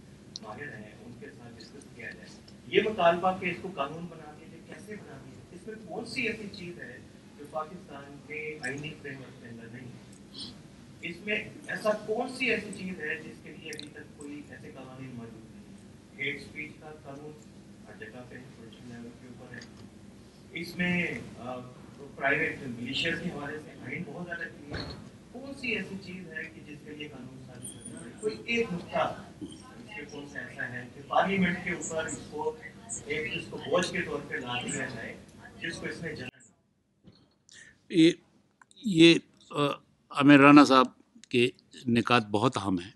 S9: ماہر ہیں ان کے ساتھ ڈسکس کیا جائے، یہ مطالبہ کہ اس کو قانون بنا دیا جائے، کیسے بنا دیا، اس اس میں کون سی ایسی چیز ہے جو پاکستان کے آئینی فریم ورک کے اندر نہیں ہے؟ اس میں ایسا کون سی ایسی چیز ہے جس کے لیے ابھی تک کوئی ایسے قوانین موجود نہیں؟ ہیٹ اسپیچ کا قانون ہر جگہ پہ پولیٹیشن لیول کے اوپر ہے. اس میں پرائیویٹ ملیشیا کے حوالے سے آئین بہت زیادہ کلیئر ہے. کون سی ایسی چیز ہے کہ جس کے لیے قانون سازی کرنا ہے؟ کوئی ایک نقطہ اس کے کون سا ایسا ہے کہ پارلیمنٹ کے اوپر اس کو ایک اس کو بوجھ کے طور پہ لا دیا جائے جس کو اس نے جانا؟
S2: یہ عامر رانا صاحب کے نکات بہت اہم ہیں.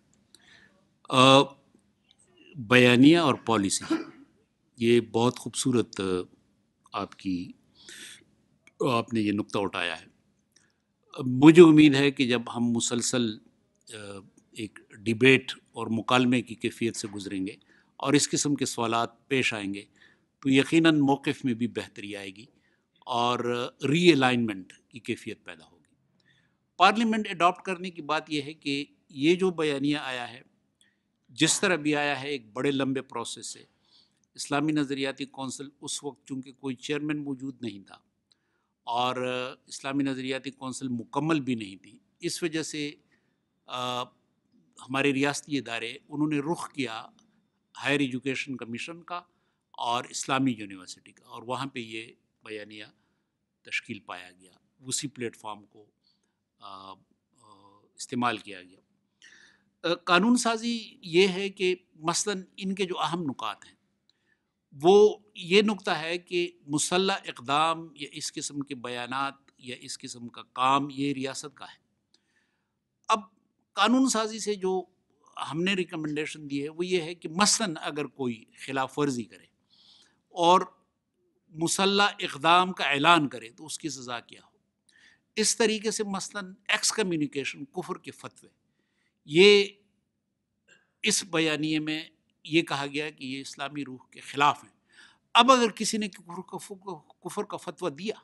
S2: بیانیہ اور پالیسی یہ بہت خوبصورت آپ نے یہ نقطہ اٹھایا ہے. مجھے امید ہے کہ جب ہم مسلسل ایک ڈیبیٹ اور مکالمے کی کیفیت سے گزریں گے اور اس قسم کے سوالات پیش آئیں گے تو یقیناً موقف میں بھی بہتری آئے گی اور ری الائنمنٹ کی کیفیت پیدا ہوگی. پارلیمنٹ اڈاپٹ کرنے کی بات یہ ہے کہ یہ جو بیانیہ آیا ہے جس طرح بھی آیا ہے ایک بڑے لمبے پروسیس سے. اسلامی نظریاتی کونسل اس وقت چونکہ کوئی چیئرمین موجود نہیں تھا اور اسلامی نظریاتی کونسل مکمل بھی نہیں تھی، اس وجہ سے ہمارے ریاستی ادارے انہوں نے رخ کیا ہائر ایجوکیشن کمیشن کا اور اسلامی یونیورسٹی کا، اور وہاں پہ یہ بیانیہ تشکیل پایا گیا. اسی پلیٹ فارم کو استعمال کیا گیا. قانون سازی یہ ہے کہ مثلاً ان کے جو اہم نکات ہیں وہ یہ نقطہ ہے کہ مسلح اقدام یا اس قسم کے بیانات یا اس قسم کا کام یہ ریاست کا ہے. اب قانون سازی سے جو ہم نے ریکمنڈیشن دی ہے وہ یہ ہے کہ مثلاً اگر کوئی خلاف ورزی کرے اور مسلح اقدام کا اعلان کرے تو اس کی سزا کیا ہو. اس طریقے سے مثلاً ایکس کمیونیکیشن، کفر کے فتوے، یہ اس بیانیے میں یہ کہا گیا کہ یہ اسلامی روح کے خلاف ہیں. اب اگر کسی نے کفر کا فتویٰ دیا،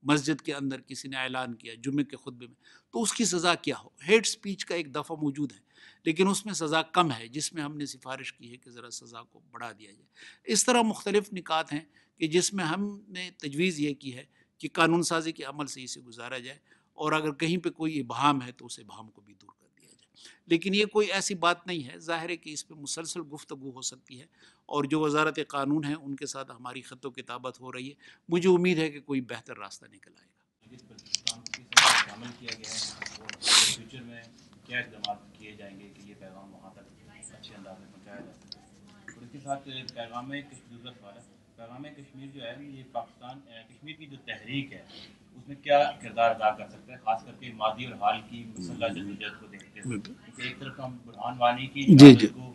S2: مسجد کے اندر کسی نے اعلان کیا جمعے کے خطبے میں، تو اس کی سزا کیا ہو. ہیٹ سپیچ کا ایک دفعہ موجود ہے لیکن اس میں سزا کم ہے، جس میں ہم نے سفارش کی ہے کہ ذرا سزا کو بڑھا دیا جائے. اس طرح مختلف نکات ہیں کہ جس میں ہم نے تجویز یہ کی ہے کہ قانون سازی کے عمل سے اسے گزارا جائے اور اگر کہیں پہ کوئی ابہام ہے تو اس ابہام کو بھی دور کر دیا جائے. لیکن یہ کوئی ایسی بات نہیں ہے، ظاہر ہے کہ اس پہ مسلسل گفتگو ہو سکتی ہے اور جو وزارت قانون ہے ان کے ساتھ ہماری خط و کتابت ہو رہی ہے. مجھے امید ہے کہ کوئی بہتر راستہ نکل آئے گا.
S10: شامل کیا گیا ہے اور فیوچر میں کیا اقدامات کیے جائیں گے کہ یہ پیغام وہاں تک اچھے انداز میں پہنچایا جا سکے. اور اس کے ساتھ پیغام کشمیر جو ہے یہ پاکستان کشمیر کی جو تحریک ہے اس میں کیا کردار ادا کر سکتا ہے، خاص کر کے ماضی اور حال کی مسلح جدوجہد کو دیکھتے ہوئے. ایک طرف ہم برہان وانی کی جدوجہد کو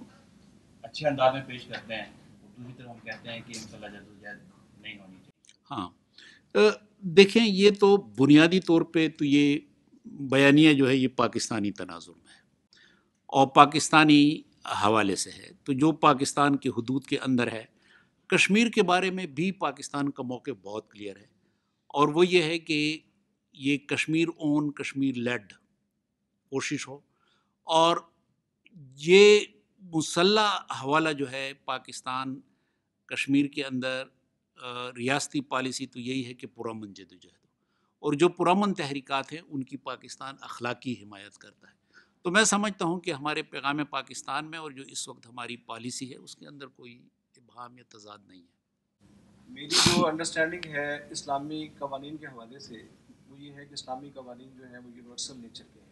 S10: اچھے انداز میں پیش کرتے ہیں اور دوسری طرف ہم کہتے ہیں کہ مسلح جدوجہد نہیں ہونی چاہیے.
S2: ہاں دیکھیں، یہ تو بنیادی طور پہ تو یہ بیانیہ جو ہے یہ پاکستانی تناظر میں ہے اور پاکستانی حوالے سے ہے. تو جو پاکستان کے حدود کے اندر ہے، کشمیر کے بارے میں بھی پاکستان کا موقع بہت کلیئر ہے اور وہ یہ ہے کہ یہ کشمیر اون، کشمیر لیڈ کوشش ہو. اور یہ مسلح حوالہ جو ہے پاکستان کشمیر کے اندر ریاستی پالیسی تو یہی ہے کہ پرامن جدوجہد ہو اور جو پرامن تحریکات ہیں ان کی پاکستان اخلاقی حمایت کرتا ہے. تو میں سمجھتا ہوں کہ ہمارے پیغام پاکستان میں اور جو اس وقت ہماری پالیسی ہے اس کے اندر کوئی ابہام یا تضاد نہیں ہے.
S11: میری جو انڈرسٹینڈنگ ہے اسلامی قوانین کے حوالے سے وہ یہ ہے کہ اسلامی قوانین جو ہیں وہ یونیورسل نیچر کے ہیں.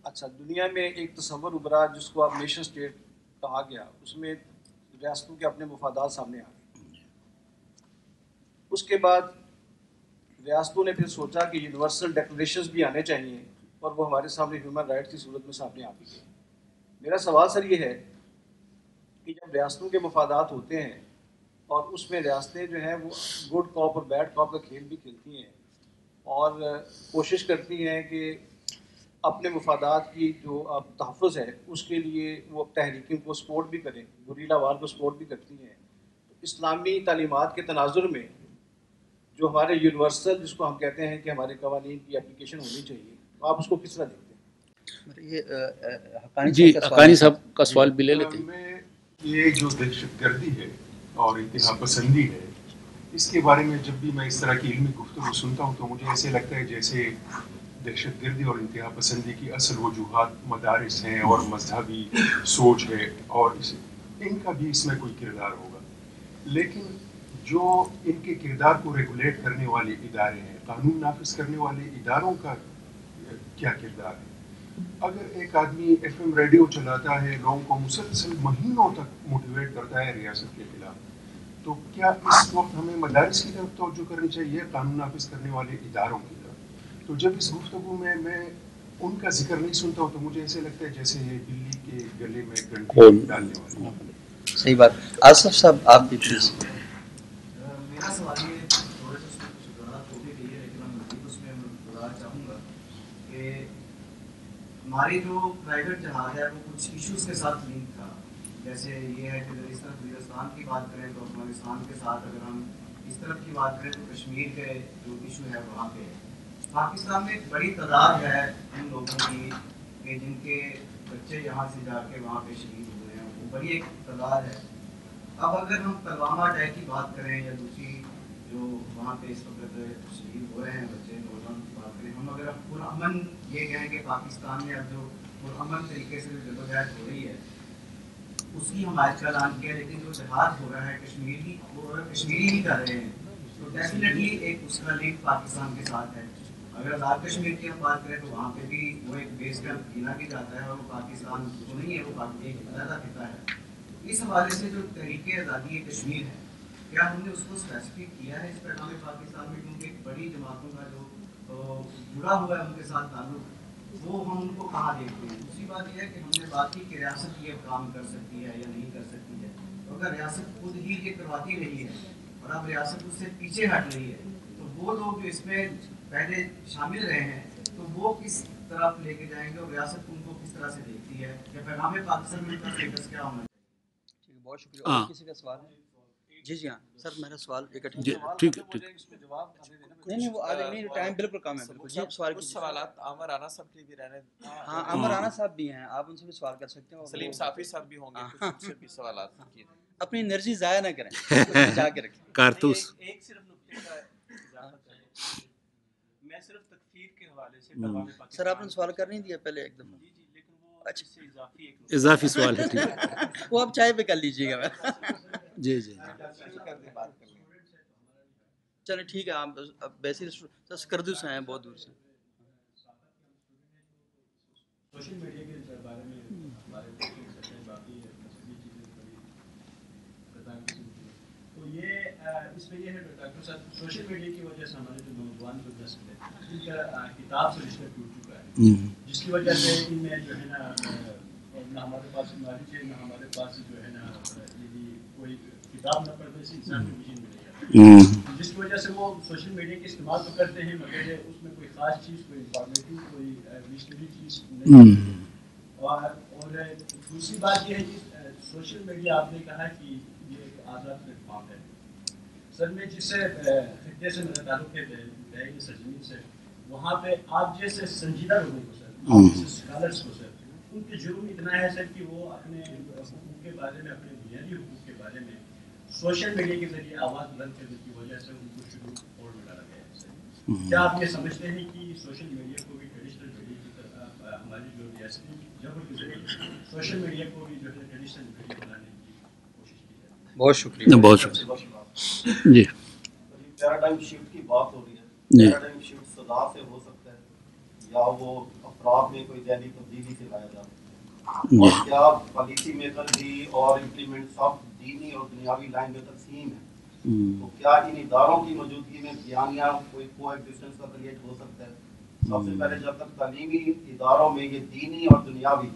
S11: اچھا، دنیا میں ایک تصور ابھرا جس کو اب نیشن اسٹیٹ کہا گیا، اس میں ریاستوں کے اپنے مفادات سامنے آ گئے. اس کے بعد ریاستوں نے پھر سوچا کہ یونیورسل ڈیکلریشنز بھی آنے چاہیے اور وہ ہمارے سامنے ہیومن رائٹس کی صورت میں سامنے آ گئی. میرا سوال سر یہ ہے کہ جب ریاستوں کے مفادات ہوتے ہیں اور اس میں ریاستیں جو ہیں وہ گڈ کاپ اور بیڈ کاپ کا کھیل بھی کھیلتی ہیں اور کوشش کرتی ہیں کہ اپنے مفادات کی جو تحفظ ہے اس کے لیے وہ تحریکوں کو سپورٹ بھی کریں، گریلا وار کو سپورٹ بھی کرتی ہیں. اسلامی تعلیمات کے تناظر میں جو ہمارے یونیورسل جس کو ہم کہتے ہیں کہ ہمارے قوانین کی اپلیکیشن ہونی چاہیے، آپ اس کو کس طرح دیکھتے ہیں؟
S2: جی حقانی صاحب کا سوال بھی لے لیتے ہیں.
S12: میں یہ جو دہشت گردی ہے اور انتہا پسندی ہے اس کے بارے میں جب بھی میں اس طرح کی علمی گفتگو سنتا ہوں تو مجھے ایسے لگتا ہے جیسے دہشت گردی اور انتہا پسندی کی اصل وجوہات مدارس ہیں اور مذہبی سوچ ہے اور ان کا بھی اس میں کوئی کردار ہوگا، لیکن جو ان کے کردار کو ریگولیٹ کرنے والے ادارے ہیں، قانون نافذ کرنے والے اداروں کا کیا کردار ہے؟ اگر ایک آدمی ایف ایم ریڈیو چلاتا ہے، لوگوں کو مسلسل مہینوں تک موٹیویٹ کرتا ہے ریاست کے خلاف، تو کیا اس وقت ہمیں مدارس کی طرف توجہ کرنی چاہیے، قانون نافذ کرنے والے اداروں کی طرف؟ تو جب اس گفتگو میں ان کا ذکر نہیں سنتا ہوں تو مجھے ایسے لگتا ہے جیسے یہ بلی کے گلے میں گھنٹی ڈالنے والی.
S1: صحیح بات. آصف صاحب آپ بھی پلیز.
S9: میرا سوال یہ تھوڑے سے اس میں کچھ وضاحت ہو بھی گئی ہے، لیکن میں مزید اس میں وضاحت چاہوں گا کہ ہماری جو پرائیویٹ جہاز ہے وہ کچھ ایشوز کے ساتھ لنک تھا. جیسے یہ ہے کہ اس طرف وزیرستان کی بات کریں تو افغانستان کے ساتھ، اگر ہم اس طرف کی بات کریں تو کشمیر کے جو ایشو ہے وہاں پہ پاکستان میں ایک بڑی تعداد ہے ان لوگوں کی کہ جن کے بچے یہاں سے جا کے وہاں پہ شہید ہوئے ہیں، وہ بڑی ایک تعداد ہے. اب اگر ہم پلوامہ اٹیک کی بات کریں یا دوسری جو وہاں پہ اس وقت شہید ہو رہے ہیں بچے نوجوان کی بات کریں، ہم اگر پرامن یہ کہیں کہ پاکستان میں اب جو پرامن طریقے سے جدوجہد ہو رہی ہے اس کی حمایت کا اعلان کیا، لیکن جو جہاد ہو رہا ہے کشمیری ہی کر رہے ہیں، تو ڈیفینیٹلی ایک اس کا لنک پاکستان کے ساتھ ہے. اگر آزاد کشمیر کی ہم بات کریں تو وہاں پہ بھی وہ ایک بیس کیمپ گنا بھی جاتا ہے اور وہ پاکستان تو نہیں ہے، وہ ایک علیحدہ خطہ ہے. اس حوالے سے جو تحریک آزادی کشمیر ہے، کیا ہم نے اس کو اسپیسیفک کیا ہے اس پیغام پاکستان میں؟ کیونکہ ایک بڑی جماعتوں کا جو جڑا ہوا ہے ان کے ساتھ تعلق، وہ ہم ان کو کہاں دیکھتے ہیں. دوسری بات یہ ہے کہ ہم نے بات کی کہ ریاست یہ کام کر سکتی ہے یا نہیں کر سکتی ہے، تو اگر ریاست خود ہی یہ کرواتی رہی ہے اور اب ریاست اس سے پیچھے ہٹ رہی ہے تو وہ لوگ جو اس میں پہلے شامل رہے ہیں تو وہ کس طرف لے کے جائیں گے اور ریاست ان کو کس طرح سے دیکھتی ہے، یا پیغام پاکستان میں ان کا اسٹیٹس کیا ہونا چاہیے؟
S1: بہت شکریہ. اور کسی کا سوال ہے؟ جی جی ہاں سر، میرا سوال اکٹھے
S2: ٹھیک ہے.
S1: نہیں وہ آگے نہیں، ٹائم بالکل کم ہے. بالکل جی سوال کچھ
S13: سوالات عامر رانا صاحب کے بھی رہنے.
S1: ہاں عامر رانا صاحب بھی ہیں، آپ ان سے بھی سوال کر سکتے ہیں.
S13: سلیم صافی صاحب بھی ہوں گے، کچھ ان سے بھی سوالات کیے.
S1: اپنی انرجی ضائع نہ کریں، بچا کے رکھیں.
S2: کارتوس.
S3: ایک صرف نقطے کا اضافہ چاہیے، میں صرف تکفیر کے حوالے سے
S1: سر آپ نے سوال کر نہیں دیا پہلے ایک دفعہ؟
S3: جی لیکن وہ اچھا
S2: اضافی سوال ہے.
S1: وہ آپ چائے پہ کر لیجیے گا.
S2: جی جی
S1: چلے ٹھیک ہے. آپ بیسک سکردو سے ہیں بہت دور سے.
S14: سوشل میڈیا کے بارے میں ہمارے باقی تو یہ اس میں یہ ہے ڈاکٹر صاحب، سوشل میڈیا کی وجہ سے ہمارے جو نوجوان جو نسل ہے ان کا کتاب سے رشتہ ٹوٹ چکا ہے، جس کی وجہ سے ان میں جو ہے نہ ہمارے پاس نالج ہے، نہ ہمارے پاس جو ہے نا کوئی کتاب نہ پڑھنے سے انسان کو مشین ملے گا، جس کی وجہ سے وہ سوشل میڈیا کے استعمال تو کرتے ہیں مگر اس میں کوئی خاص چیز، کوئی انفارمیٹیو، کوئی مشنری چیز نہیں ہے. اور دوسری بات یہ ہے کہ سوشل میڈیا آپ نے کہا کہ یہ ایک آزاد پلیٹ فارم ہے. سر میں جس خطے سے میرا تعلق ہے سرزمین سے، وہاں پہ آپ جیسے سنجیدہ لوگوں کو سر، آپ جیسے اسکالرس کو سر، ان کے جرم اتنا ہے سر کہ وہ اپنے حقوق کے بارے میں، اپنے بنیادی حقوق کے بارے میں سوشل میڈیا کے ذریعے آواز بلند کرنے کی وجہ سے ان کو شروع اور میں ڈالا گیا ہے سر. کیا آپ یہ سمجھتے ہیں کہ سوشل میڈیا کو بھی ٹریڈیشنل میڈیا کی طرح ہماری جو ریاستی جبر کے ذریعے سوشل میڈیا کو بھی جو ہے ٹریڈیشنل میڈیا بنانے کی کوشش کی جائے؟
S1: بہت شکریہ.
S2: بہت شکریہ. جی
S7: پیراڈائم شفٹ کی بات ہو رہی ہے، پیراڈائم شفٹ صدا سے ہو سکتا ہے یا وہ افراد میں کوئی ذہنی تبدیلی سے لایا جاتا ہے، اور کیا پالیسی میکر بھی اور امپلیمنٹ سب دینی اور دنیاوی لائن میں تقسیم ہے، تو کیا ان اداروں کی موجودگی میں بیانیہ کوئی کو ایگزسٹنس کا کریٹ ہو سکتا ہے؟ سب سے پہلے جب تک تعلیمی اداروں میں یہ دینی اور دنیاوی،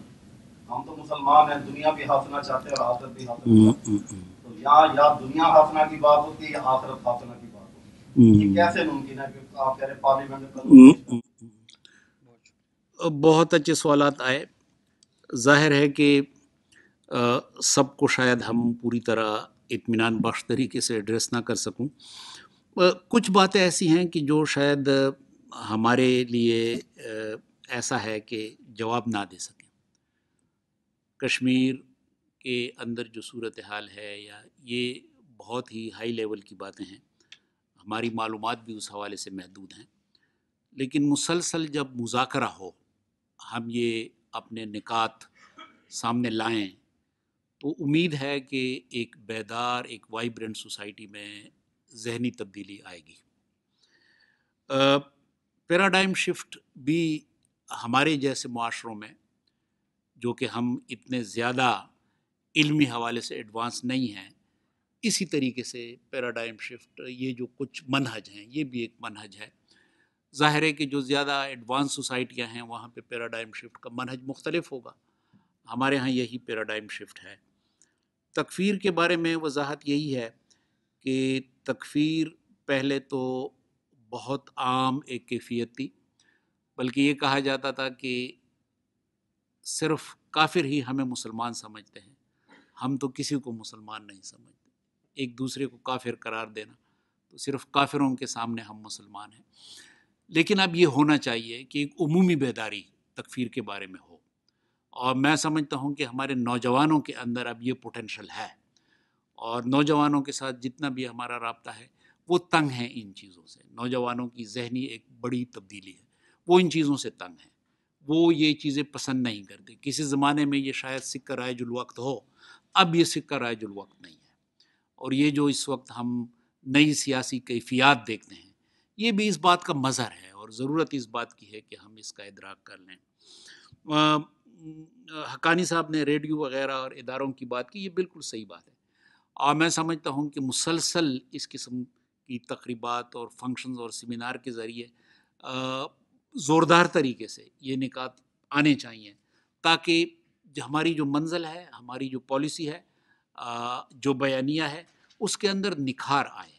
S7: ہم تو مسلمان ہیں، دنیا بھی حاصلنا چاہتے ہیں اور آخرت بھی حاصلنا چاہتے ہیں، تو یہاں یا دنیا حاصلہ کی بات ہوتی ہے یا آخرت حاصلہ کی بات ہوتی ہے، یہ کیسے ممکن ہے کہ آپ کہہ رہے پارلیمنٹ میں؟
S2: بہت اچھے سوالات آئے. ظاہر ہے کہ سب کو شاید ہم پوری طرح اطمینان بخش طریقے سے ایڈریس نہ کر سکوں. کچھ باتیں ایسی ہیں کہ جو شاید ہمارے لیے ایسا ہے کہ جواب نہ دے سکیں. کشمیر کے اندر جو صورتحال ہے یا یہ بہت ہی ہائی لیول کی باتیں ہیں. ہماری معلومات بھی اس حوالے سے محدود ہیں، لیکن مسلسل جب مذاکرہ ہو، ہم یہ اپنے نکات سامنے لائیں، تو امید ہے کہ ایک بیدار، ایک وائبرنٹ سوسائٹی میں ذہنی تبدیلی آئے گی۔ پیراڈائم شفٹ بھی ہمارے جیسے معاشروں میں، جو کہ ہم اتنے زیادہ علمی حوالے سے ایڈوانس نہیں ہیں، اسی طریقے سے پیراڈائم شفٹ، یہ جو کچھ منہج ہیں، یہ بھی ایک منہج ہے۔ ظاہر ہے کہ جو زیادہ ایڈوانس سوسائٹیاں ہیں وہاں پہ پیراڈائم شفٹ کا منہج مختلف ہوگا، ہمارے ہاں یہی پیراڈائم شفٹ ہے۔ تکفیر کے بارے میں وضاحت یہی ہے کہ تکفیر پہلے تو بہت عام ایک کیفیت تھی، بلکہ یہ کہا جاتا تھا کہ صرف کافر ہی ہمیں مسلمان سمجھتے ہیں، ہم تو کسی کو مسلمان نہیں سمجھتے، ایک دوسرے کو کافر قرار دینا، تو صرف کافروں کے سامنے ہم مسلمان ہیں۔ لیکن اب یہ ہونا چاہیے کہ ایک عمومی بیداری تکفیر کے بارے میں ہو، اور میں سمجھتا ہوں کہ ہمارے نوجوانوں کے اندر اب یہ پوٹینشل ہے، اور نوجوانوں کے ساتھ جتنا بھی ہمارا رابطہ ہے وہ تنگ ہیں ان چیزوں سے۔ نوجوانوں کی ذہنی ایک بڑی تبدیلی ہے، وہ ان چیزوں سے تنگ ہیں، وہ یہ چیزیں پسند نہیں کرتے۔ کسی زمانے میں یہ شاید سکہ رائج الوقت ہو، اب یہ سکہ رائج الوقت نہیں ہے، اور یہ جو اس وقت ہم نئی سیاسی کیفیات دیکھتے ہیں، یہ بھی اس بات کا مظہر ہے، اور ضرورت اس بات کی ہے کہ ہم اس کا ادراک کر لیں۔ حقانی صاحب نے ریڈیو وغیرہ اور اداروں کی بات کی، یہ بالکل صحیح بات ہے، اور میں سمجھتا ہوں کہ مسلسل اس قسم کی تقریبات اور فنکشنز اور سیمینار کے ذریعے زوردار طریقے سے یہ نکات آنے چاہیے، تاکہ ہماری جو منزل ہے، ہماری جو پالیسی ہے، جو بیانیہ ہے، اس کے اندر نکھار آئے،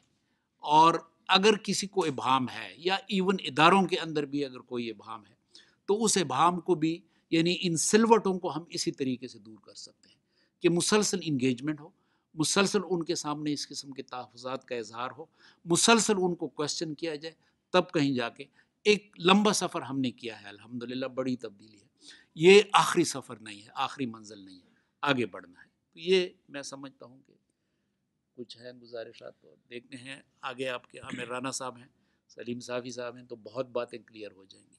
S2: اور اگر کسی کو ابہام ہے، یا ایون اداروں کے اندر بھی اگر کوئی ابہام ہے، تو اس ابہام کو بھی، یعنی ان سلوٹوں کو ہم اسی طریقے سے دور کر سکتے ہیں کہ مسلسل انگیجمنٹ ہو، مسلسل ان کے سامنے اس قسم کے تحفظات کا اظہار ہو، مسلسل ان کو کویسچن کیا جائے، تب کہیں جا کے ایک لمبا سفر ہم نے کیا ہے، الحمدللہ بڑی تبدیلی ہے، یہ آخری سفر نہیں ہے، آخری منزل نہیں ہے، آگے بڑھنا ہے۔ تو یہ میں سمجھتا ہوں کہ کچھ ہیں گزارشات، تو دیکھتے ہیں آگے۔ آپ کے عامر رانا صاحب ہیں، سلیم صافی صاحب ہیں، تو بہت باتیں کلیئر ہو جائیں گی۔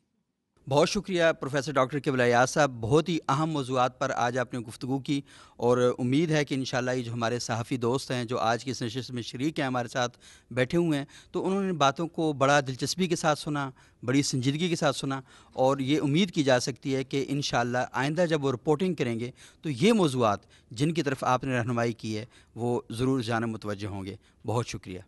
S1: بہت شکریہ پروفیسر ڈاکٹر قبلہ ایاز صاحب، بہت ہی اہم موضوعات پر آج آپ نے گفتگو کی، اور امید ہے کہ انشاءاللہ یہ جو ہمارے صحافی دوست ہیں جو آج کی اس نشست میں شریک ہیں، ہمارے ساتھ بیٹھے ہوئے ہیں، تو انہوں نے باتوں کو بڑا دلچسپی کے ساتھ سنا، بڑی سنجیدگی کے ساتھ سنا، اور یہ امید کی جا سکتی ہے کہ انشاءاللہ آئندہ جب وہ رپورٹنگ کریں گے تو یہ موضوعات جن کی طرف آپ نے رہنمائی کی ہے وہ ضرور جانب متوجہ ہوں گے۔ بہت شکریہ۔